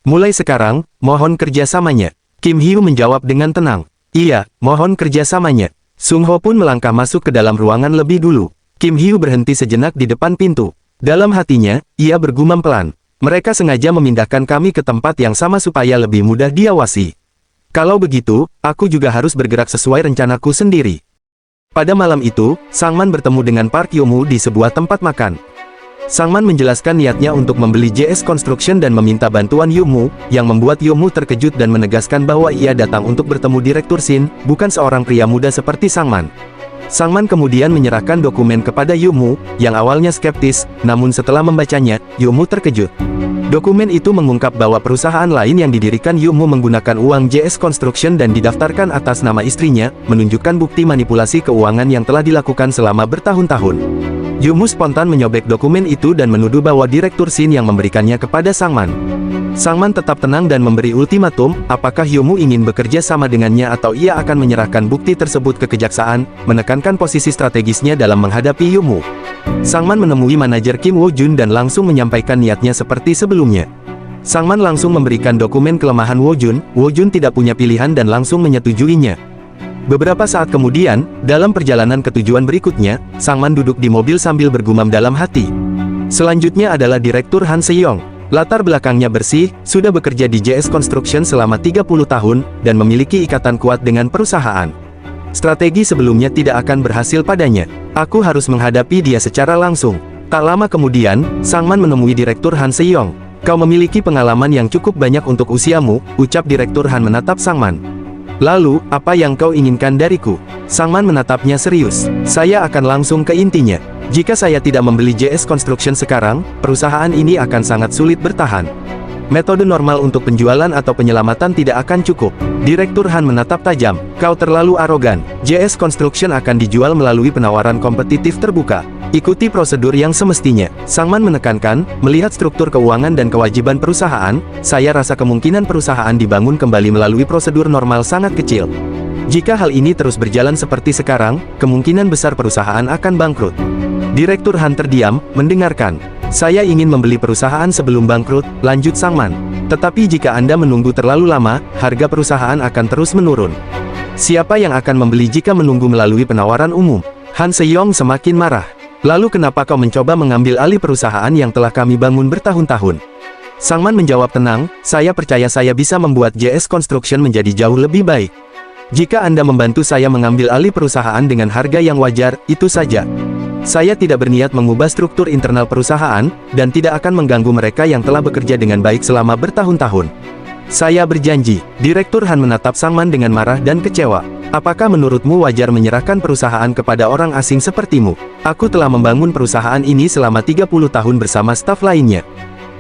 Mulai sekarang, mohon kerjasamanya. Kim Hyu menjawab dengan tenang. Iya, mohon kerjasamanya. Sung Ho pun melangkah masuk ke dalam ruangan lebih dulu. Kim Hyu berhenti sejenak di depan pintu. Dalam hatinya, ia bergumam pelan. Mereka sengaja memindahkan kami ke tempat yang sama supaya lebih mudah diawasi. Kalau begitu, aku juga harus bergerak sesuai rencanaku sendiri. Pada malam itu, Sangman bertemu dengan Park Yomu di sebuah tempat makan. Sangman menjelaskan niatnya untuk membeli JS Construction dan meminta bantuan Yomu, yang membuat Yomu terkejut dan menegaskan bahwa ia datang untuk bertemu Direktur Shin, bukan seorang pria muda seperti Sangman. Sangman kemudian menyerahkan dokumen kepada Yomu, yang awalnya skeptis, namun setelah membacanya, Yomu terkejut. Dokumen itu mengungkap bahwa perusahaan lain yang didirikan Yomu menggunakan uang JS Construction dan didaftarkan atas nama istrinya, menunjukkan bukti manipulasi keuangan yang telah dilakukan selama bertahun-tahun. Yomu spontan menyobek dokumen itu dan menuduh bahwa Direktur Shin yang memberikannya kepada Sangman. Sangman tetap tenang dan memberi ultimatum, apakah Yomu ingin bekerja sama dengannya atau ia akan menyerahkan bukti tersebut ke kejaksaan, menekankan posisi strategisnya dalam menghadapi Yomu. Sangman menemui manajer Kim Woo Jun dan langsung menyampaikan niatnya seperti sebelumnya. Sangman langsung memberikan dokumen kelemahan Woo Jun tidak punya pilihan dan langsung menyetujuinya. Beberapa saat kemudian, dalam perjalanan ke tujuan berikutnya, Sangman duduk di mobil sambil bergumam dalam hati. Selanjutnya adalah Direktur Han Se-yong. Latar belakangnya bersih, sudah bekerja di JS Construction selama 30 tahun, dan memiliki ikatan kuat dengan perusahaan. Strategi sebelumnya tidak akan berhasil padanya. Aku harus menghadapi dia secara langsung. Tak lama kemudian, Sangman menemui Direktur Han Se-yong. Kau memiliki pengalaman yang cukup banyak untuk usiamu, ucap Direktur Han menatap Sangman. Lalu, apa yang kau inginkan dariku? Sangman menatapnya serius. Saya akan langsung ke intinya. Jika saya tidak membeli JS Construction sekarang, perusahaan ini akan sangat sulit bertahan. Metode normal untuk penjualan atau penyelamatan tidak akan cukup. Direktur Han menatap tajam. Kau terlalu arogan. JS Construction akan dijual melalui penawaran kompetitif terbuka. Ikuti prosedur yang semestinya. Sangman menekankan, melihat struktur keuangan dan kewajiban perusahaan, saya rasa kemungkinan perusahaan dibangun kembali melalui prosedur normal sangat kecil. Jika hal ini terus berjalan seperti sekarang, kemungkinan besar perusahaan akan bangkrut. Direktur Han terdiam, mendengarkan. Saya ingin membeli perusahaan sebelum bangkrut, lanjut Sangman. Tetapi jika Anda menunggu terlalu lama, harga perusahaan akan terus menurun. Siapa yang akan membeli jika menunggu melalui penawaran umum? Han Se-yong semakin marah. Lalu kenapa kau mencoba mengambil alih perusahaan yang telah kami bangun bertahun-tahun? Sangman menjawab tenang, saya percaya saya bisa membuat JS Construction menjadi jauh lebih baik. Jika Anda membantu saya mengambil alih perusahaan dengan harga yang wajar, itu saja. Saya tidak berniat mengubah struktur internal perusahaan, dan tidak akan mengganggu mereka yang telah bekerja dengan baik selama bertahun-tahun. Saya berjanji. Direktur Han menatap Sangman dengan marah dan kecewa. Apakah menurutmu wajar menyerahkan perusahaan kepada orang asing sepertimu? Aku telah membangun perusahaan ini selama 30 tahun bersama staf lainnya.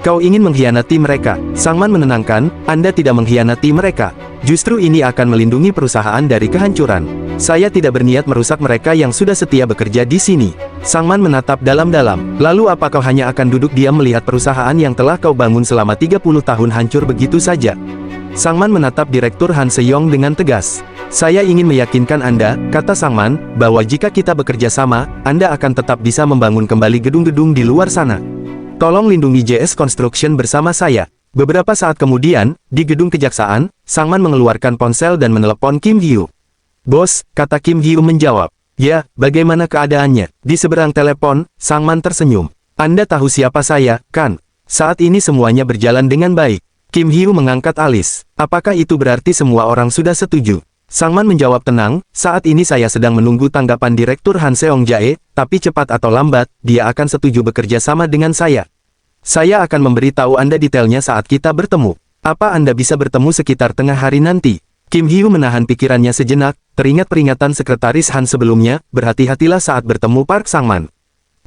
Kau ingin mengkhianati mereka. Sangman menenangkan, Anda tidak mengkhianati mereka. Justru ini akan melindungi perusahaan dari kehancuran. Saya tidak berniat merusak mereka yang sudah setia bekerja di sini. Sangman menatap dalam-dalam. Lalu apa kau hanya akan duduk diam melihat perusahaan yang telah kau bangun selama 30 tahun hancur begitu saja? Sangman menatap Direktur Han Se-yong dengan tegas. Saya ingin meyakinkan Anda, kata Sangman, bahwa jika kita bekerja sama, Anda akan tetap bisa membangun kembali gedung-gedung di luar sana. Tolong lindungi JS Construction bersama saya. Beberapa saat kemudian, di gedung kejaksaan, Sangman mengeluarkan ponsel dan menelepon Kim Hyu. Bos, kata Kim Hyu menjawab. Ya, bagaimana keadaannya? Di seberang telepon, Sangman tersenyum. Anda tahu siapa saya, kan? Saat ini semuanya berjalan dengan baik. Kim Hyu mengangkat alis. Apakah itu berarti semua orang sudah setuju? Sangman menjawab tenang, saat ini saya sedang menunggu tanggapan Direktur Han Seong-jae, tapi cepat atau lambat, dia akan setuju bekerja sama dengan saya. Saya akan memberitahu Anda detailnya saat kita bertemu. Apa Anda bisa bertemu sekitar tengah hari nanti? Kim Hyu menahan pikirannya sejenak, teringat peringatan Sekretaris Han sebelumnya, berhati-hatilah saat bertemu Park Sangman.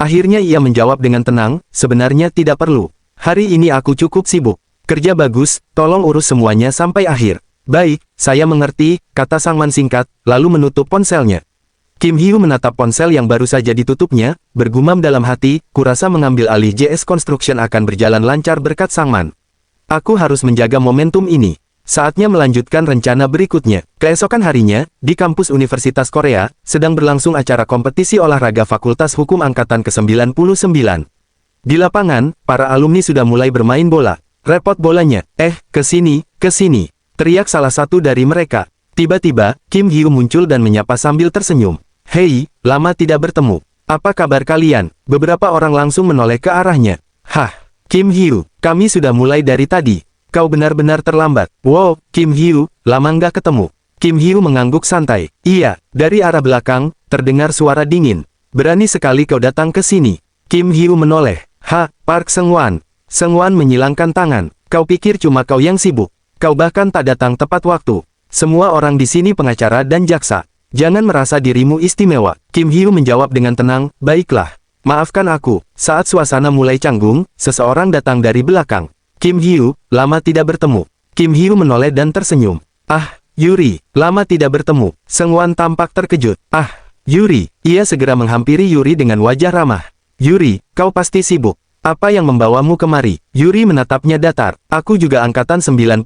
Akhirnya ia menjawab dengan tenang, sebenarnya tidak perlu. Hari ini aku cukup sibuk. Kerja bagus, tolong urus semuanya sampai akhir. Baik, saya mengerti, kata Sangman singkat, lalu menutup ponselnya. Kim Hyu menatap ponsel yang baru saja ditutupnya, bergumam dalam hati, kurasa mengambil alih JS Construction akan berjalan lancar berkat Sangman. Aku harus menjaga momentum ini. Saatnya melanjutkan rencana berikutnya. Keesokan harinya, di kampus Universitas Korea, sedang berlangsung acara kompetisi olahraga Fakultas Hukum Angkatan ke-99. Di lapangan, para alumni sudah mulai bermain bola. Repot bolanya, ke sini, teriak salah satu dari mereka. Tiba-tiba, Kim Hyu muncul dan menyapa sambil tersenyum. Hei, lama tidak bertemu. Apa kabar kalian? Beberapa orang langsung menoleh ke arahnya. Hah, Kim Hyu, kami sudah mulai dari tadi. Kau benar-benar terlambat. Wow, Kim Hyu, lama nggak ketemu. Kim Hyu mengangguk santai. Iya, dari arah belakang, terdengar suara dingin. Berani sekali kau datang ke sini. Kim Hyu menoleh. Park Seung-wan. Seung-wan menyilangkan tangan. Kau pikir cuma kau yang sibuk. Kau bahkan tak datang tepat waktu. Semua orang di sini pengacara dan jaksa. Jangan merasa dirimu istimewa. Kim Hyu menjawab dengan tenang, baiklah. Maafkan aku. Saat suasana mulai canggung, seseorang datang dari belakang. Kim Hyu, lama tidak bertemu. Kim Hyu menoleh dan tersenyum. Yuri, lama tidak bertemu. Seung-wan tampak terkejut. Yuri. Ia segera menghampiri Yuri dengan wajah ramah. Yuri, kau pasti sibuk. Apa yang membawamu kemari? Yuri menatapnya datar. Aku juga angkatan 99.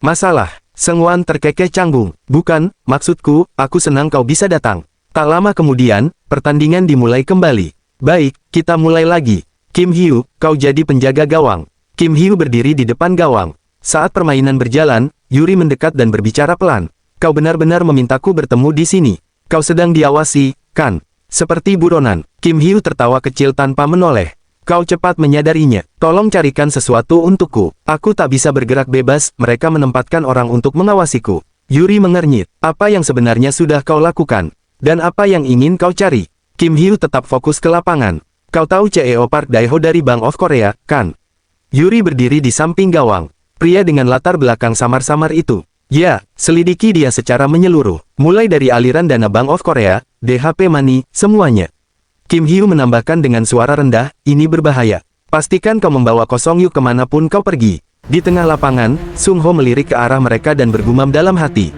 Masalah? Seung-wan terkekeh canggung. Bukan, maksudku, aku senang kau bisa datang. Tak lama kemudian, pertandingan dimulai kembali. Baik, kita mulai lagi. Kim Hyu, kau jadi penjaga gawang. Kim Hyu berdiri di depan gawang. Saat permainan berjalan, Yuri mendekat dan berbicara pelan. Kau benar-benar memintaku bertemu di sini. Kau sedang diawasi, kan? Seperti buronan. Kim Hyu tertawa kecil tanpa menoleh. Kau cepat menyadarinya. Tolong carikan sesuatu untukku. Aku tak bisa bergerak bebas, mereka menempatkan orang untuk mengawasiku. Yuri mengernyit. Apa yang sebenarnya sudah kau lakukan? Dan apa yang ingin kau cari? Kim Hyu tetap fokus ke lapangan. Kau tahu CEO Park Dae-ho dari Bank of Korea, kan? Yuri berdiri di samping gawang. Pria dengan latar belakang samar-samar itu. Ya, selidiki dia secara menyeluruh. Mulai dari aliran dana Bank of Korea, DHP Money, semuanya. Kim Hyu menambahkan dengan suara rendah, ini berbahaya. Pastikan kau membawa Kosong Yu kemanapun kau pergi. Di tengah lapangan, Sung Ho melirik ke arah mereka dan bergumam dalam hati.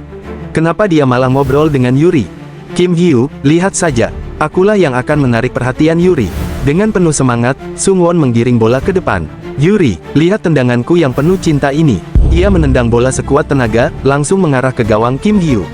Kenapa dia malah ngobrol dengan Yuri? Kim Hyu, lihat saja. Akulah yang akan menarik perhatian Yuri. Dengan penuh semangat, Sung Won menggiring bola ke depan. Yuri, lihat tendanganku yang penuh cinta ini. Ia menendang bola sekuat tenaga, langsung mengarah ke gawang Kim Hyu.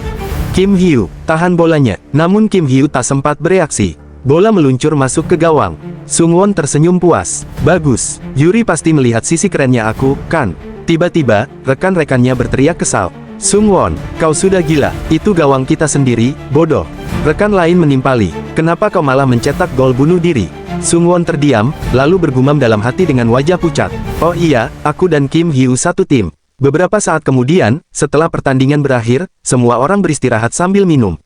Kim Hyu, tahan bolanya. Namun Kim Hyu tak sempat bereaksi. Bola meluncur masuk ke gawang. Sung Won tersenyum puas. Bagus. Yuri pasti melihat sisi kerennya aku, kan? Tiba-tiba, rekan-rekannya berteriak kesal. Sung Won, kau sudah gila. Itu gawang kita sendiri, bodoh. Rekan lain menimpali. Kenapa kau malah mencetak gol bunuh diri? Sung Won terdiam, lalu bergumam dalam hati dengan wajah pucat. Oh iya, aku dan Kim Hyu satu tim. Beberapa saat kemudian, setelah pertandingan berakhir, semua orang beristirahat sambil minum.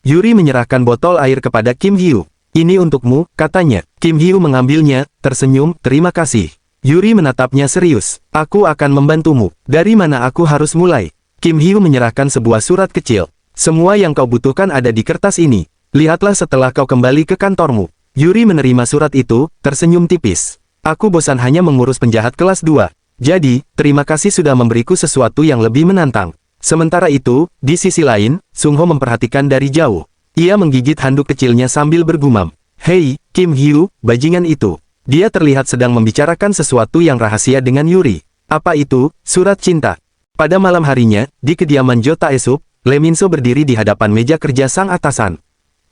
Yuri menyerahkan botol air kepada Kim Hyu. Ini untukmu, katanya. Kim Hyu mengambilnya, tersenyum, terima kasih. Yuri menatapnya serius. Aku akan membantumu. Dari mana aku harus mulai? Kim Hyu menyerahkan sebuah surat kecil. Semua yang kau butuhkan ada di kertas ini. Lihatlah setelah kau kembali ke kantormu. Yuri menerima surat itu, tersenyum tipis. Aku bosan hanya mengurus penjahat kelas 2. Jadi, terima kasih sudah memberiku sesuatu yang lebih menantang. Sementara itu, di sisi lain, Sung Ho memperhatikan dari jauh. Ia menggigit handuk kecilnya sambil bergumam. Hei, Kim Hyu, bajingan itu. Dia terlihat sedang membicarakan sesuatu yang rahasia dengan Yuri. Apa itu? Surat cinta. Pada malam harinya, di kediaman Jo Tae-sup, Lee Min-so berdiri di hadapan meja kerja sang atasan.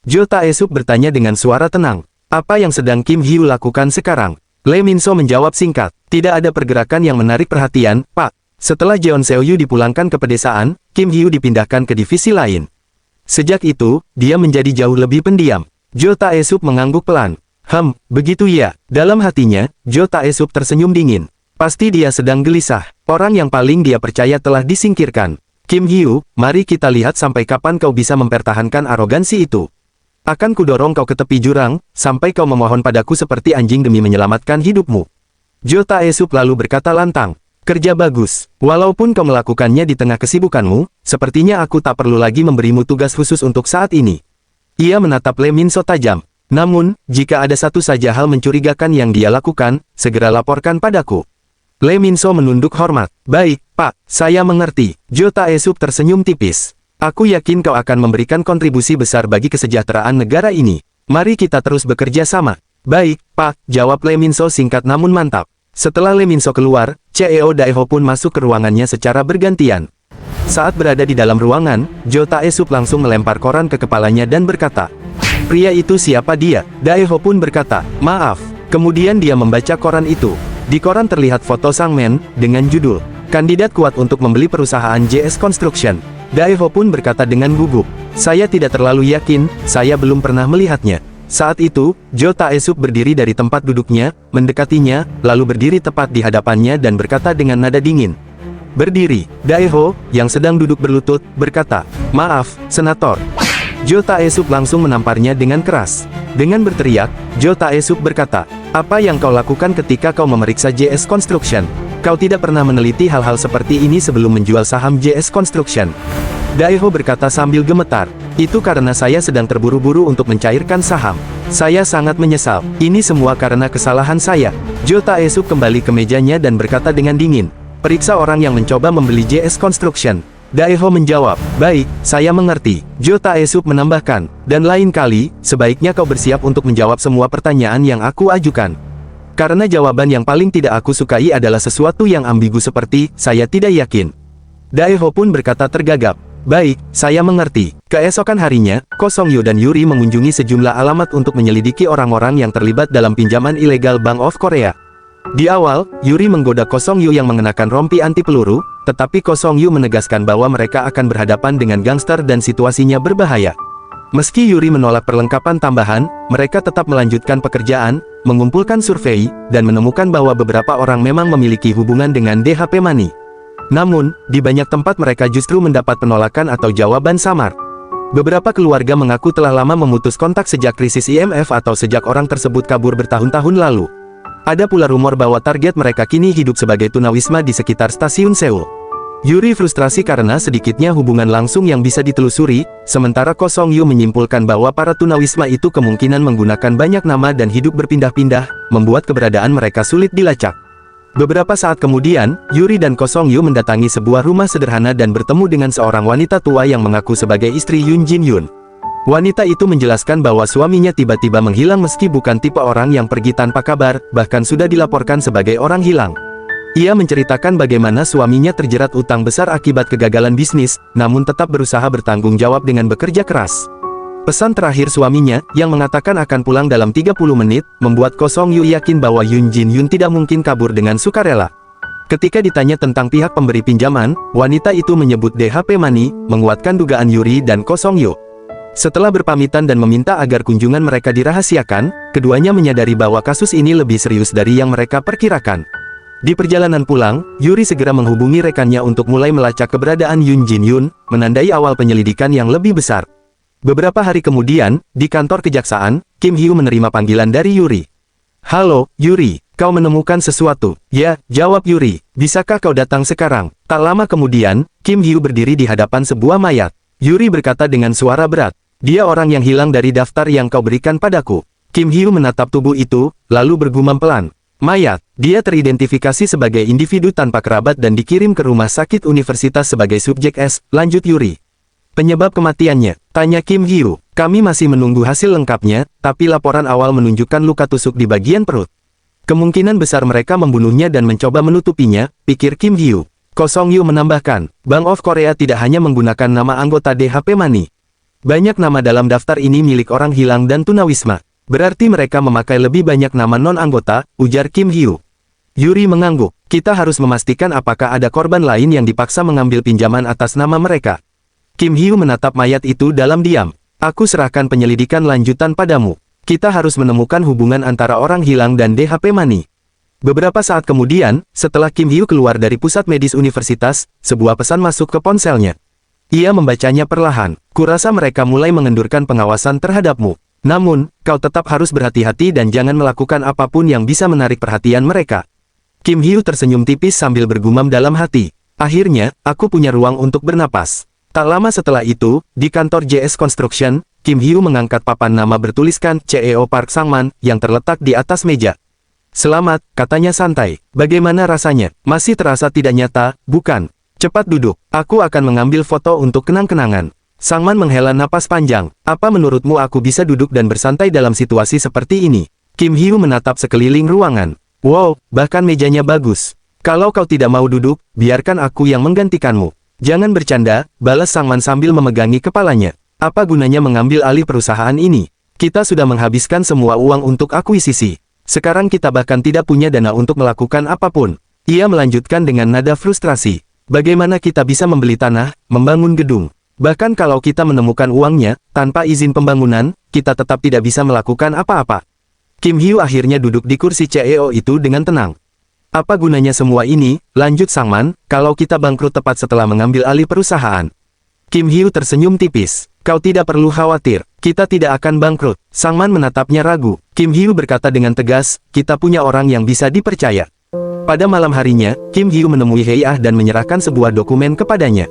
Jo Tae-sup bertanya dengan suara tenang. Apa yang sedang Kim Hyu lakukan sekarang? Lee Min-so menjawab singkat. Tidak ada pergerakan yang menarik perhatian, Pak. Setelah Jeon Seo-yu dipulangkan ke pedesaan, Kim Hyu dipindahkan ke divisi lain. Sejak itu, dia menjadi jauh lebih pendiam. Jo Tae-sup mengangguk pelan. Begitu ya. Dalam hatinya, Jo Tae-sup tersenyum dingin. Pasti dia sedang gelisah. Orang yang paling dia percaya telah disingkirkan. Kim Hyu, mari kita lihat sampai kapan kau bisa mempertahankan arogansi itu. Akan kudorong kau ke tepi jurang, sampai kau memohon padaku seperti anjing demi menyelamatkan hidupmu. Jo Tae-sup lalu berkata lantang. Kerja bagus. Walaupun kau melakukannya di tengah kesibukanmu, sepertinya aku tak perlu lagi memberimu tugas khusus untuk saat ini. Ia menatap Lee Min-so tajam. Namun, jika ada satu saja hal mencurigakan yang dia lakukan, segera laporkan padaku. Lee Min-so menunduk hormat. Baik, Pak, saya mengerti. Jo Tae-sup tersenyum tipis. Aku yakin kau akan memberikan kontribusi besar bagi kesejahteraan negara ini. Mari kita terus bekerja sama. Baik, Pak, jawab Lee Min-so singkat namun mantap. Setelah Lee Min-so keluar, CEO Dae-ho pun masuk ke ruangannya secara bergantian. Saat berada di dalam ruangan, Jo Tae-sup langsung melempar koran ke kepalanya dan berkata, pria itu siapa dia? Dae-ho pun berkata, maaf. Kemudian dia membaca koran itu. Di koran terlihat foto sang men, dengan judul, kandidat kuat untuk membeli perusahaan JS Construction. Dae-ho pun berkata dengan gugup, saya tidak terlalu yakin, saya belum pernah melihatnya. Saat itu, Jo Tae-sup berdiri dari tempat duduknya, mendekatinya, lalu berdiri tepat di hadapannya dan berkata dengan nada dingin. Berdiri, Dae-ho, yang sedang duduk berlutut, berkata, maaf, Senator. Jo Tae-sup langsung menamparnya dengan keras. Dengan berteriak, Jo Tae-sup berkata, apa yang kau lakukan ketika kau memeriksa JS Construction? Kau tidak pernah meneliti hal-hal seperti ini sebelum menjual saham JS Construction. Dae-ho berkata sambil gemetar. Itu karena saya sedang terburu-buru untuk mencairkan saham. Saya sangat menyesal. Ini semua karena kesalahan saya. Jo Tae-sup kembali ke mejanya dan berkata dengan dingin. Periksa orang yang mencoba membeli JS Construction. Dae-ho menjawab, baik, saya mengerti. Jo Tae-sup menambahkan, dan lain kali, sebaiknya kau bersiap untuk menjawab semua pertanyaan yang aku ajukan. Karena jawaban yang paling tidak aku sukai adalah sesuatu yang ambigu seperti, saya tidak yakin. Dae-ho pun berkata tergagap. Baik, saya mengerti. Keesokan harinya, Ko Song-yu dan Yuri mengunjungi sejumlah alamat untuk menyelidiki orang-orang yang terlibat dalam pinjaman ilegal Bank of Korea. Di awal, Yuri menggoda Ko Song-yu yang mengenakan rompi anti peluru, tetapi Ko Song-yu menegaskan bahwa mereka akan berhadapan dengan gangster dan situasinya berbahaya. Meski Yuri menolak perlengkapan tambahan, mereka tetap melanjutkan pekerjaan, mengumpulkan survei, dan menemukan bahwa beberapa orang memang memiliki hubungan dengan DHP Money. Namun, di banyak tempat mereka justru mendapat penolakan atau jawaban samar. Beberapa keluarga mengaku telah lama memutus kontak sejak krisis IMF atau sejak orang tersebut kabur bertahun-tahun lalu. Ada pula rumor bahwa target mereka kini hidup sebagai tunawisma di sekitar stasiun Seoul. Yuri frustrasi karena sedikitnya hubungan langsung yang bisa ditelusuri, sementara Ko Song-yu menyimpulkan bahwa para tunawisma itu kemungkinan menggunakan banyak nama dan hidup berpindah-pindah, membuat keberadaan mereka sulit dilacak. Beberapa saat kemudian, Yuri dan Ko Song-yu mendatangi sebuah rumah sederhana dan bertemu dengan seorang wanita tua yang mengaku sebagai istri Yoon Jin-yoon. Wanita itu menjelaskan bahwa suaminya tiba-tiba menghilang meski bukan tipe orang yang pergi tanpa kabar, bahkan sudah dilaporkan sebagai orang hilang. Ia menceritakan bagaimana suaminya terjerat utang besar akibat kegagalan bisnis, namun tetap berusaha bertanggung jawab dengan bekerja keras. Pesan terakhir suaminya, yang mengatakan akan pulang dalam 30 menit, membuat Ko Song-yu yakin bahwa Yoon Jin-yoon tidak mungkin kabur dengan sukarela. Ketika ditanya tentang pihak pemberi pinjaman, wanita itu menyebut DHP Money, menguatkan dugaan Yuri dan Ko Song-yu. Setelah berpamitan dan meminta agar kunjungan mereka dirahasiakan, keduanya menyadari bahwa kasus ini lebih serius dari yang mereka perkirakan. Di perjalanan pulang, Yuri segera menghubungi rekannya untuk mulai melacak keberadaan Yoon Jin-yoon, menandai awal penyelidikan yang lebih besar. Beberapa hari kemudian, di kantor kejaksaan, Kim Hyu menerima panggilan dari Yuri. Halo, Yuri, kau menemukan sesuatu? Ya, jawab Yuri, bisakah kau datang sekarang? Tak lama kemudian, Kim Hyu berdiri di hadapan sebuah mayat. Yuri berkata dengan suara berat, dia orang yang hilang dari daftar yang kau berikan padaku. Kim Hyu menatap tubuh itu, lalu bergumam pelan. Mayat. Dia teridentifikasi sebagai individu tanpa kerabat dan dikirim ke rumah sakit universitas sebagai subjek S, lanjut Yuri. Penyebab kematiannya, tanya Kim Hyo. Kami masih menunggu hasil lengkapnya, tapi laporan awal menunjukkan luka tusuk di bagian perut. Kemungkinan besar mereka membunuhnya dan mencoba menutupinya, pikir Kim Hyo. Ko Song Yu menambahkan, Bank of Korea tidak hanya menggunakan nama anggota DHP Money. Banyak nama dalam daftar ini milik orang hilang dan tunawisma. Berarti mereka memakai lebih banyak nama non-anggota, ujar Kim Hyo. Yuri mengangguk. Kita harus memastikan apakah ada korban lain yang dipaksa mengambil pinjaman atas nama mereka. Kim Hyo menatap mayat itu dalam diam. Aku serahkan penyelidikan lanjutan padamu. Kita harus menemukan hubungan antara orang hilang dan DHP Money. Beberapa saat kemudian, setelah Kim Hyo keluar dari pusat medis universitas, sebuah pesan masuk ke ponselnya. Ia membacanya perlahan. Kurasa mereka mulai mengendurkan pengawasan terhadapmu. Namun, kau tetap harus berhati-hati dan jangan melakukan apapun yang bisa menarik perhatian mereka. Kim Hyo tersenyum tipis sambil bergumam dalam hati. Akhirnya, aku punya ruang untuk bernapas. Tak lama setelah itu, di kantor JS Construction, Kim Hyo mengangkat papan nama bertuliskan CEO Park Sang-man yang terletak di atas meja. Selamat, katanya santai. Bagaimana rasanya? Masih terasa tidak nyata, bukan? Cepat duduk, aku akan mengambil foto untuk kenang-kenangan. Sang-man menghela napas panjang. Apa menurutmu aku bisa duduk dan bersantai dalam situasi seperti ini? Kim Hyo menatap sekeliling ruangan. Wow, bahkan mejanya bagus. Kalau kau tidak mau duduk, biarkan aku yang menggantikanmu. Jangan bercanda, balas Sang-man sambil memegangi kepalanya. Apa gunanya mengambil alih perusahaan ini? Kita sudah menghabiskan semua uang untuk akuisisi. Sekarang kita bahkan tidak punya dana untuk melakukan apapun. Ia melanjutkan dengan nada frustrasi. Bagaimana kita bisa membeli tanah, membangun gedung? Bahkan kalau kita menemukan uangnya, tanpa izin pembangunan, kita tetap tidak bisa melakukan apa-apa. Kim Hyo akhirnya duduk di kursi CEO itu dengan tenang. Apa gunanya semua ini, lanjut Sang-man, kalau kita bangkrut tepat setelah mengambil alih perusahaan? Kim Hyo tersenyum tipis. Kau tidak perlu khawatir, kita tidak akan bangkrut. Sang-man menatapnya ragu. Kim Hyo berkata dengan tegas, kita punya orang yang bisa dipercaya. Pada malam harinya, Kim Hyo menemui Hei-ah dan menyerahkan sebuah dokumen kepadanya.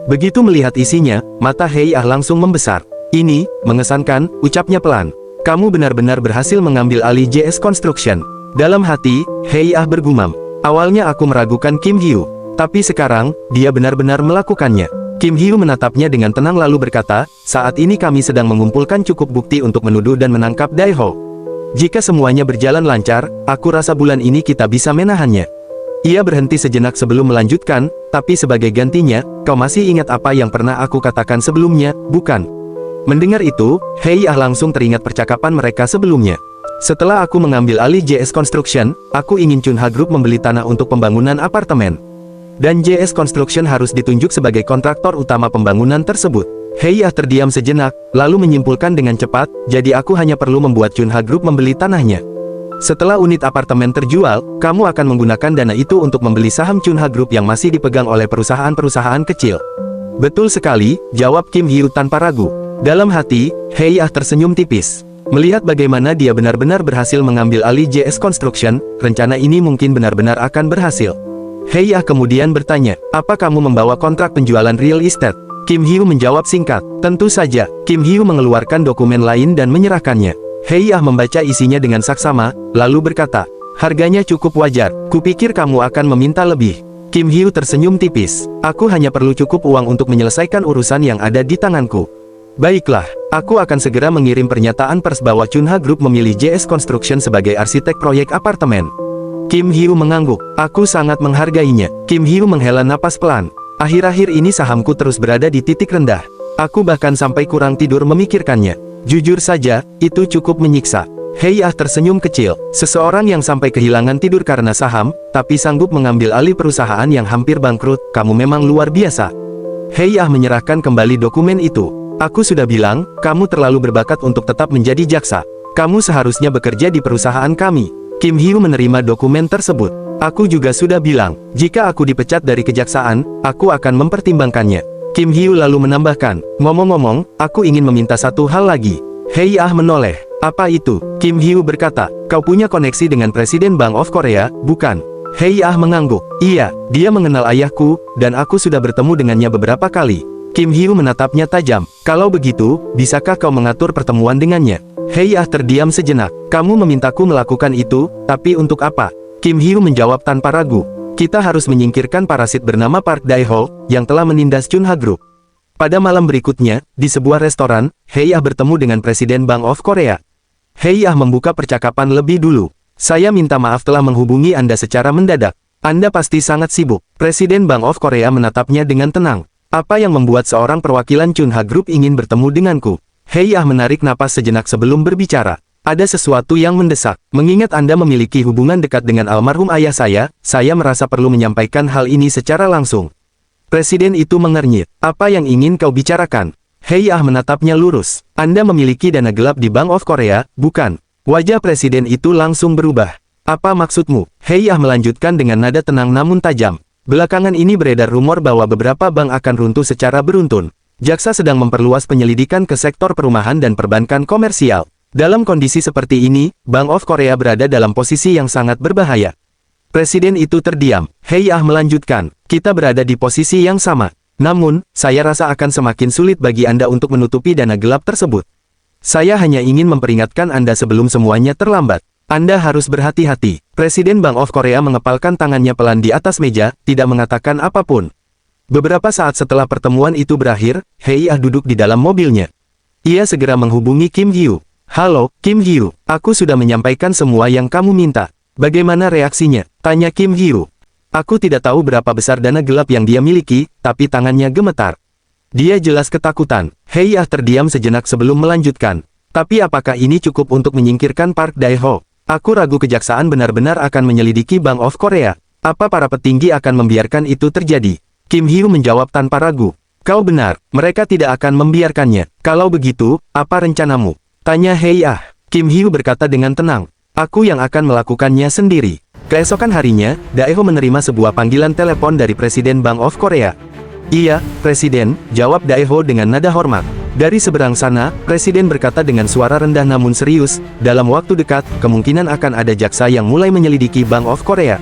Begitu melihat isinya, mata Hei-ah langsung membesar. Ini, mengesankan, ucapnya pelan. Kamu benar-benar berhasil mengambil alih JS Construction. Dalam hati, Hei-ah bergumam. Awalnya aku meragukan Kim Hyo, tapi sekarang, dia benar-benar melakukannya. Kim Hyo menatapnya dengan tenang lalu berkata, saat ini kami sedang mengumpulkan cukup bukti untuk menuduh dan menangkap Dae-ho. Jika semuanya berjalan lancar, aku rasa bulan ini kita bisa menahannya. Ia berhenti sejenak sebelum melanjutkan, tapi sebagai gantinya, kau masih ingat apa yang pernah aku katakan sebelumnya, bukan? Mendengar itu, Hei-ah langsung teringat percakapan mereka sebelumnya. Setelah aku mengambil alih JS Construction, aku ingin Chunha Group membeli tanah untuk pembangunan apartemen. Dan JS Construction harus ditunjuk sebagai kontraktor utama pembangunan tersebut. Hei-ah terdiam sejenak, lalu menyimpulkan dengan cepat, jadi aku hanya perlu membuat Chunha Group membeli tanahnya. Setelah unit apartemen terjual, kamu akan menggunakan dana itu untuk membeli saham Chunha Group yang masih dipegang oleh perusahaan-perusahaan kecil. Betul sekali, jawab Kim Hyo tanpa ragu. Dalam hati, Hei-ah tersenyum tipis. Melihat bagaimana dia benar-benar berhasil mengambil alih JS Construction, rencana ini mungkin benar-benar akan berhasil. Hei-ah kemudian bertanya, apa kamu membawa kontrak penjualan real estate? Kim Hyo menjawab singkat, tentu saja. Kim Hyo mengeluarkan dokumen lain dan menyerahkannya. Hei-ah membaca isinya dengan saksama, lalu berkata, harganya cukup wajar, kupikir kamu akan meminta lebih. Kim Hyo tersenyum tipis, aku hanya perlu cukup uang untuk menyelesaikan urusan yang ada di tanganku. Baiklah, aku akan segera mengirim pernyataan pers bahwa Chunha Group memilih JS Construction sebagai arsitek proyek apartemen. Kim Hyo mengangguk, aku sangat menghargainya. Kim Hyo menghela napas pelan. Akhir-akhir ini sahamku terus berada di titik rendah. Aku bahkan sampai kurang tidur memikirkannya. Jujur saja, itu cukup menyiksa. Hei-ah tersenyum kecil. Seseorang yang sampai kehilangan tidur karena saham, tapi sanggup mengambil alih perusahaan yang hampir bangkrut, kamu memang luar biasa. Hei-ah menyerahkan kembali dokumen itu. Aku sudah bilang, kamu terlalu berbakat untuk tetap menjadi jaksa. Kamu seharusnya bekerja di perusahaan kami. Kim Hyo menerima dokumen tersebut. Aku juga sudah bilang, jika aku dipecat dari kejaksaan, aku akan mempertimbangkannya. Kim Hyo lalu menambahkan, ngomong-ngomong, aku ingin meminta satu hal lagi. Hei-ah menoleh. Apa itu? Kim Hyo berkata, kau punya koneksi dengan Presiden Bank of Korea, bukan? Hei-ah mengangguk. Iya, dia mengenal ayahku, dan aku sudah bertemu dengannya beberapa kali. Kim Hyu menatapnya tajam. Kalau begitu, bisakah kau mengatur pertemuan dengannya? Hei terdiam sejenak. Kamu memintaku melakukan itu, tapi untuk apa? Kim Hyu menjawab tanpa ragu. Kita harus menyingkirkan parasit bernama Park Dae-ho, yang telah menindas Chunha Group. Pada malam berikutnya, di sebuah restoran, Hei bertemu dengan Presiden Bank of Korea. Hei membuka percakapan lebih dulu. Saya minta maaf telah menghubungi Anda secara mendadak. Anda pasti sangat sibuk. Presiden Bank of Korea menatapnya dengan tenang. Apa yang membuat seorang perwakilan Chunha Group ingin bertemu denganku? Hei menarik napas sejenak sebelum berbicara. Ada sesuatu yang mendesak. Mengingat Anda memiliki hubungan dekat dengan almarhum ayah saya merasa perlu menyampaikan hal ini secara langsung. Presiden itu mengernyit. Apa yang ingin kau bicarakan? Hei menatapnya lurus. Anda memiliki dana gelap di Bank of Korea, bukan? Wajah presiden itu langsung berubah. Apa maksudmu? Hei melanjutkan dengan nada tenang namun tajam. Belakangan ini beredar rumor bahwa beberapa bank akan runtuh secara beruntun. Jaksa sedang memperluas penyelidikan ke sektor perumahan dan perbankan komersial. Dalam kondisi seperti ini, Bank of Korea berada dalam posisi yang sangat berbahaya. Presiden itu terdiam. Hei melanjutkan, kita berada di posisi yang sama. Namun, saya rasa akan semakin sulit bagi Anda untuk menutupi dana gelap tersebut. Saya hanya ingin memperingatkan Anda sebelum semuanya terlambat. Anda harus berhati-hati. Presiden Bank of Korea mengepalkan tangannya pelan di atas meja, tidak mengatakan apapun. Beberapa saat setelah pertemuan itu berakhir, Hei duduk di dalam mobilnya. Ia segera menghubungi Kim Hyu. Halo, Kim Hyu, aku sudah menyampaikan semua yang kamu minta. Bagaimana reaksinya? Tanya Kim Hyu. Aku tidak tahu berapa besar dana gelap yang dia miliki, tapi tangannya gemetar. Dia jelas ketakutan. Hei terdiam sejenak sebelum melanjutkan. Tapi apakah ini cukup untuk menyingkirkan Park Dae-ho? Aku ragu kejaksaan benar-benar akan menyelidiki Bank of Korea. Apa para petinggi akan membiarkan itu terjadi? Kim Hyu menjawab tanpa ragu. Kau benar, mereka tidak akan membiarkannya. Kalau begitu, apa rencanamu? Tanya Hei Kim Hyu berkata dengan tenang. Aku yang akan melakukannya sendiri. Keesokan harinya, Dae-ho menerima sebuah panggilan telepon dari Presiden Bank of Korea. Iya, Presiden, jawab Dae-ho dengan nada hormat. Dari seberang sana, Presiden berkata dengan suara rendah namun serius, dalam waktu dekat, kemungkinan akan ada jaksa yang mulai menyelidiki Bank of Korea.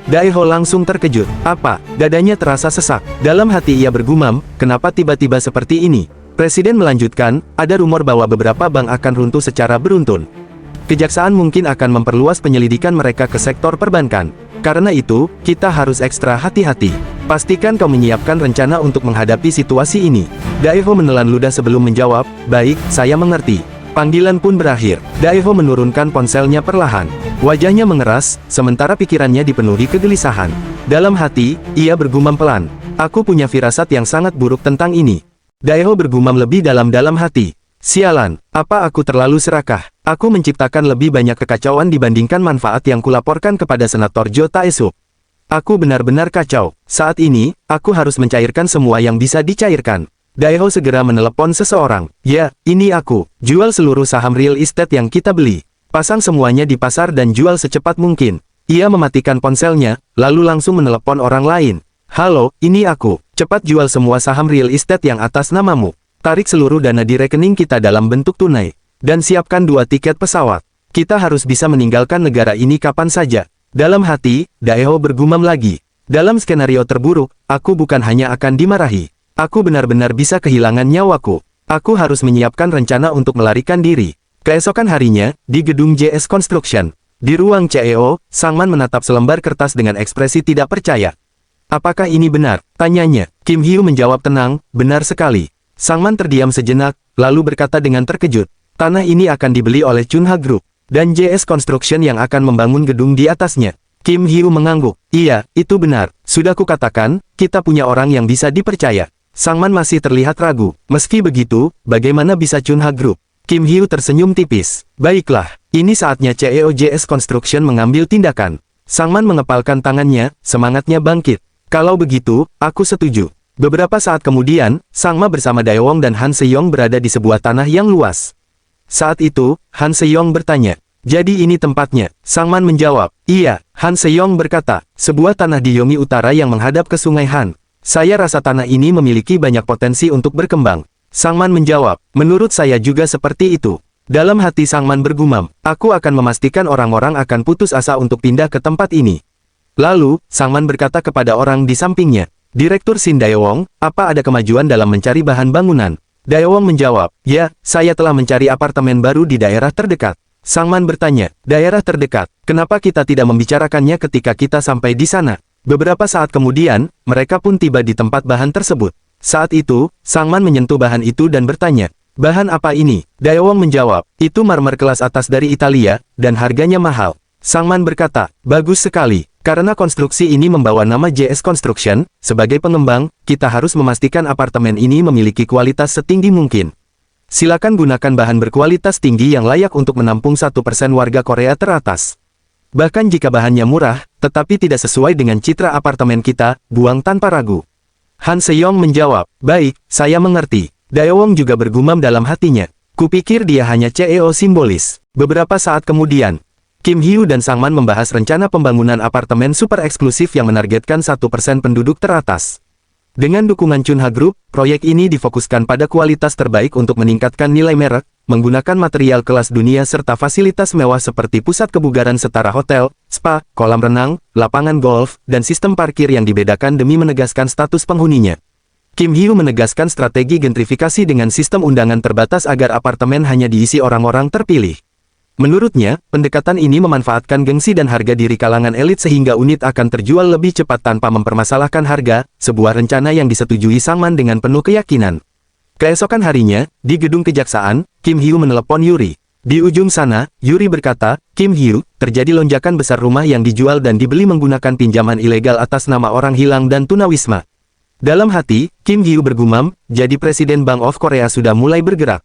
Dae-ho langsung terkejut. Apa? Dadanya terasa sesak. Dalam hati ia bergumam, kenapa tiba-tiba seperti ini? Presiden melanjutkan, ada rumor bahwa beberapa bank akan runtuh secara beruntun. Kejaksaan mungkin akan memperluas penyelidikan mereka ke sektor perbankan. Karena itu, kita harus ekstra hati-hati. Pastikan kau menyiapkan rencana untuk menghadapi situasi ini. Dae-ho menelan ludah sebelum menjawab, baik, saya mengerti. Panggilan pun berakhir. Dae-ho menurunkan ponselnya perlahan. Wajahnya mengeras, sementara pikirannya dipenuhi kegelisahan. Dalam hati, ia bergumam pelan. Aku punya firasat yang sangat buruk tentang ini. Dae-ho bergumam lebih dalam-dalam hati. Sialan, apa aku terlalu serakah? Aku menciptakan lebih banyak kekacauan dibandingkan manfaat yang kulaporkan kepada Senator Jo Tae-suk. Aku benar-benar kacau. Saat ini, aku harus mencairkan semua yang bisa dicairkan. Dae-ho segera menelepon seseorang. Ya, ini aku. Jual seluruh saham real estate yang kita beli. Pasang semuanya di pasar dan jual secepat mungkin. Ia mematikan ponselnya, lalu langsung menelepon orang lain. Halo, ini aku. Cepat jual semua saham real estate yang atas namamu. Tarik seluruh dana di rekening kita dalam bentuk tunai. Dan siapkan 2 tiket pesawat. Kita harus bisa meninggalkan negara ini kapan saja. Dalam hati, Dae-ho bergumam lagi. Dalam skenario terburuk, aku bukan hanya akan dimarahi. Aku benar-benar bisa kehilangan nyawaku. Aku harus menyiapkan rencana untuk melarikan diri. Keesokan harinya, di gedung JS Construction. Di ruang CEO, Sangman menatap selembar kertas dengan ekspresi tidak percaya. Apakah ini benar? Tanyanya. Kim Hyu menjawab tenang, benar sekali. Sangman terdiam sejenak, lalu berkata dengan terkejut. Tanah ini akan dibeli oleh Chunha Group, dan JS Construction yang akan membangun gedung di atasnya. Kim Hyu mengangguk. Iya, itu benar. Sudah kukatakan, kita punya orang yang bisa dipercaya. Sangman masih terlihat ragu. Meski begitu, bagaimana bisa Chunha Group? Kim Hyu tersenyum tipis. Baiklah, ini saatnya CEO JS Construction mengambil tindakan. Sangman mengepalkan tangannya, semangatnya bangkit. Kalau begitu, aku setuju. Beberapa saat kemudian, Sangma bersama Daewong dan Han Seyong berada di sebuah tanah yang luas. Saat itu, Han Seyong bertanya, jadi ini tempatnya? Sangman menjawab, iya. Han Seyong berkata, sebuah tanah di Yongi Utara yang menghadap ke Sungai Han. Saya rasa tanah ini memiliki banyak potensi untuk berkembang. Sangman menjawab, menurut saya juga seperti itu. Dalam hati Sangman bergumam, aku akan memastikan orang-orang akan putus asa untuk pindah ke tempat ini. Lalu, Sangman berkata kepada orang di sampingnya, Direktur Shin Daewong, apa ada kemajuan dalam mencari bahan bangunan? Daewong menjawab, ya, saya telah mencari apartemen baru di daerah terdekat. Sangman bertanya, daerah terdekat, kenapa kita tidak membicarakannya ketika kita sampai di sana? Beberapa saat kemudian, mereka pun tiba di tempat bahan tersebut. Saat itu, Sangman menyentuh bahan itu dan bertanya, bahan apa ini? Daewong menjawab, itu marmer kelas atas dari Italia, dan harganya mahal. Sangman berkata, bagus sekali, karena konstruksi ini membawa nama JS Construction, sebagai pengembang, kita harus memastikan apartemen ini memiliki kualitas setinggi mungkin. Silakan gunakan bahan berkualitas tinggi yang layak untuk menampung 1% warga Korea teratas. Bahkan jika bahannya murah, tetapi tidak sesuai dengan citra apartemen kita, buang tanpa ragu. Han Seyong menjawab, baik, saya mengerti. Daewong juga bergumam dalam hatinya. Kupikir dia hanya CEO simbolis. Beberapa saat kemudian, Kim Hyu dan Sangman membahas rencana pembangunan apartemen super eksklusif yang menargetkan 1% penduduk teratas. Dengan dukungan Chunha Group, proyek ini difokuskan pada kualitas terbaik untuk meningkatkan nilai merek, menggunakan material kelas dunia serta fasilitas mewah seperti pusat kebugaran setara hotel, spa, kolam renang, lapangan golf, dan sistem parkir yang dibedakan demi menegaskan status penghuninya. Kim Hyu menegaskan strategi gentrifikasi dengan sistem undangan terbatas agar apartemen hanya diisi orang-orang terpilih. Menurutnya, pendekatan ini memanfaatkan gengsi dan harga diri kalangan elit sehingga unit akan terjual lebih cepat tanpa mempermasalahkan harga, sebuah rencana yang disetujui Sangman dengan penuh keyakinan. Keesokan harinya, di gedung kejaksaan, Kim Hyu menelepon Yuri. Di ujung sana, Yuri berkata, Kim Hyu, terjadi lonjakan besar rumah yang dijual dan dibeli menggunakan pinjaman ilegal atas nama orang hilang dan tunawisma. Dalam hati, Kim Hyu bergumam, jadi Presiden Bank of Korea sudah mulai bergerak.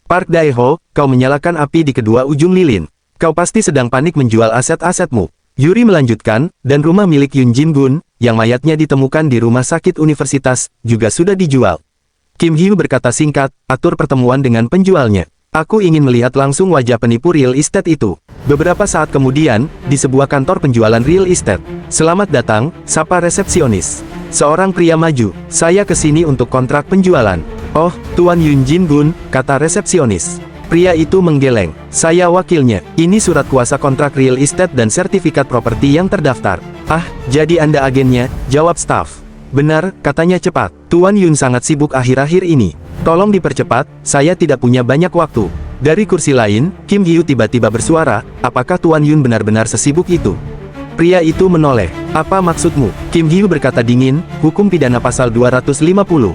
Park Dae-ho, kau menyalakan api di kedua ujung lilin. Kau pasti sedang panik menjual aset-asetmu. Yuri melanjutkan, dan rumah milik Yoon Jin-gun, yang mayatnya ditemukan di rumah sakit universitas, juga sudah dijual. Kim Hyu berkata singkat, atur pertemuan dengan penjualnya. Aku ingin melihat langsung wajah penipu real estate itu. Beberapa saat kemudian, di sebuah kantor penjualan real estate. Selamat datang, sapa resepsionis. Seorang pria maju, saya kesini untuk kontrak penjualan. Oh, Tuan Yoon Jin-gun, kata resepsionis. Pria itu menggeleng. Saya wakilnya. Ini surat kuasa kontrak real estate dan sertifikat properti yang terdaftar. Ah, jadi Anda agennya, jawab staf. Benar, katanya cepat. Tuan Yoon sangat sibuk akhir-akhir ini. Tolong dipercepat, saya tidak punya banyak waktu. Dari kursi lain, Kim Hyu tiba-tiba bersuara, apakah Tuan Yoon benar-benar sesibuk itu? Pria itu menoleh. Apa maksudmu? Kim Hyu berkata dingin, hukum pidana pasal 250.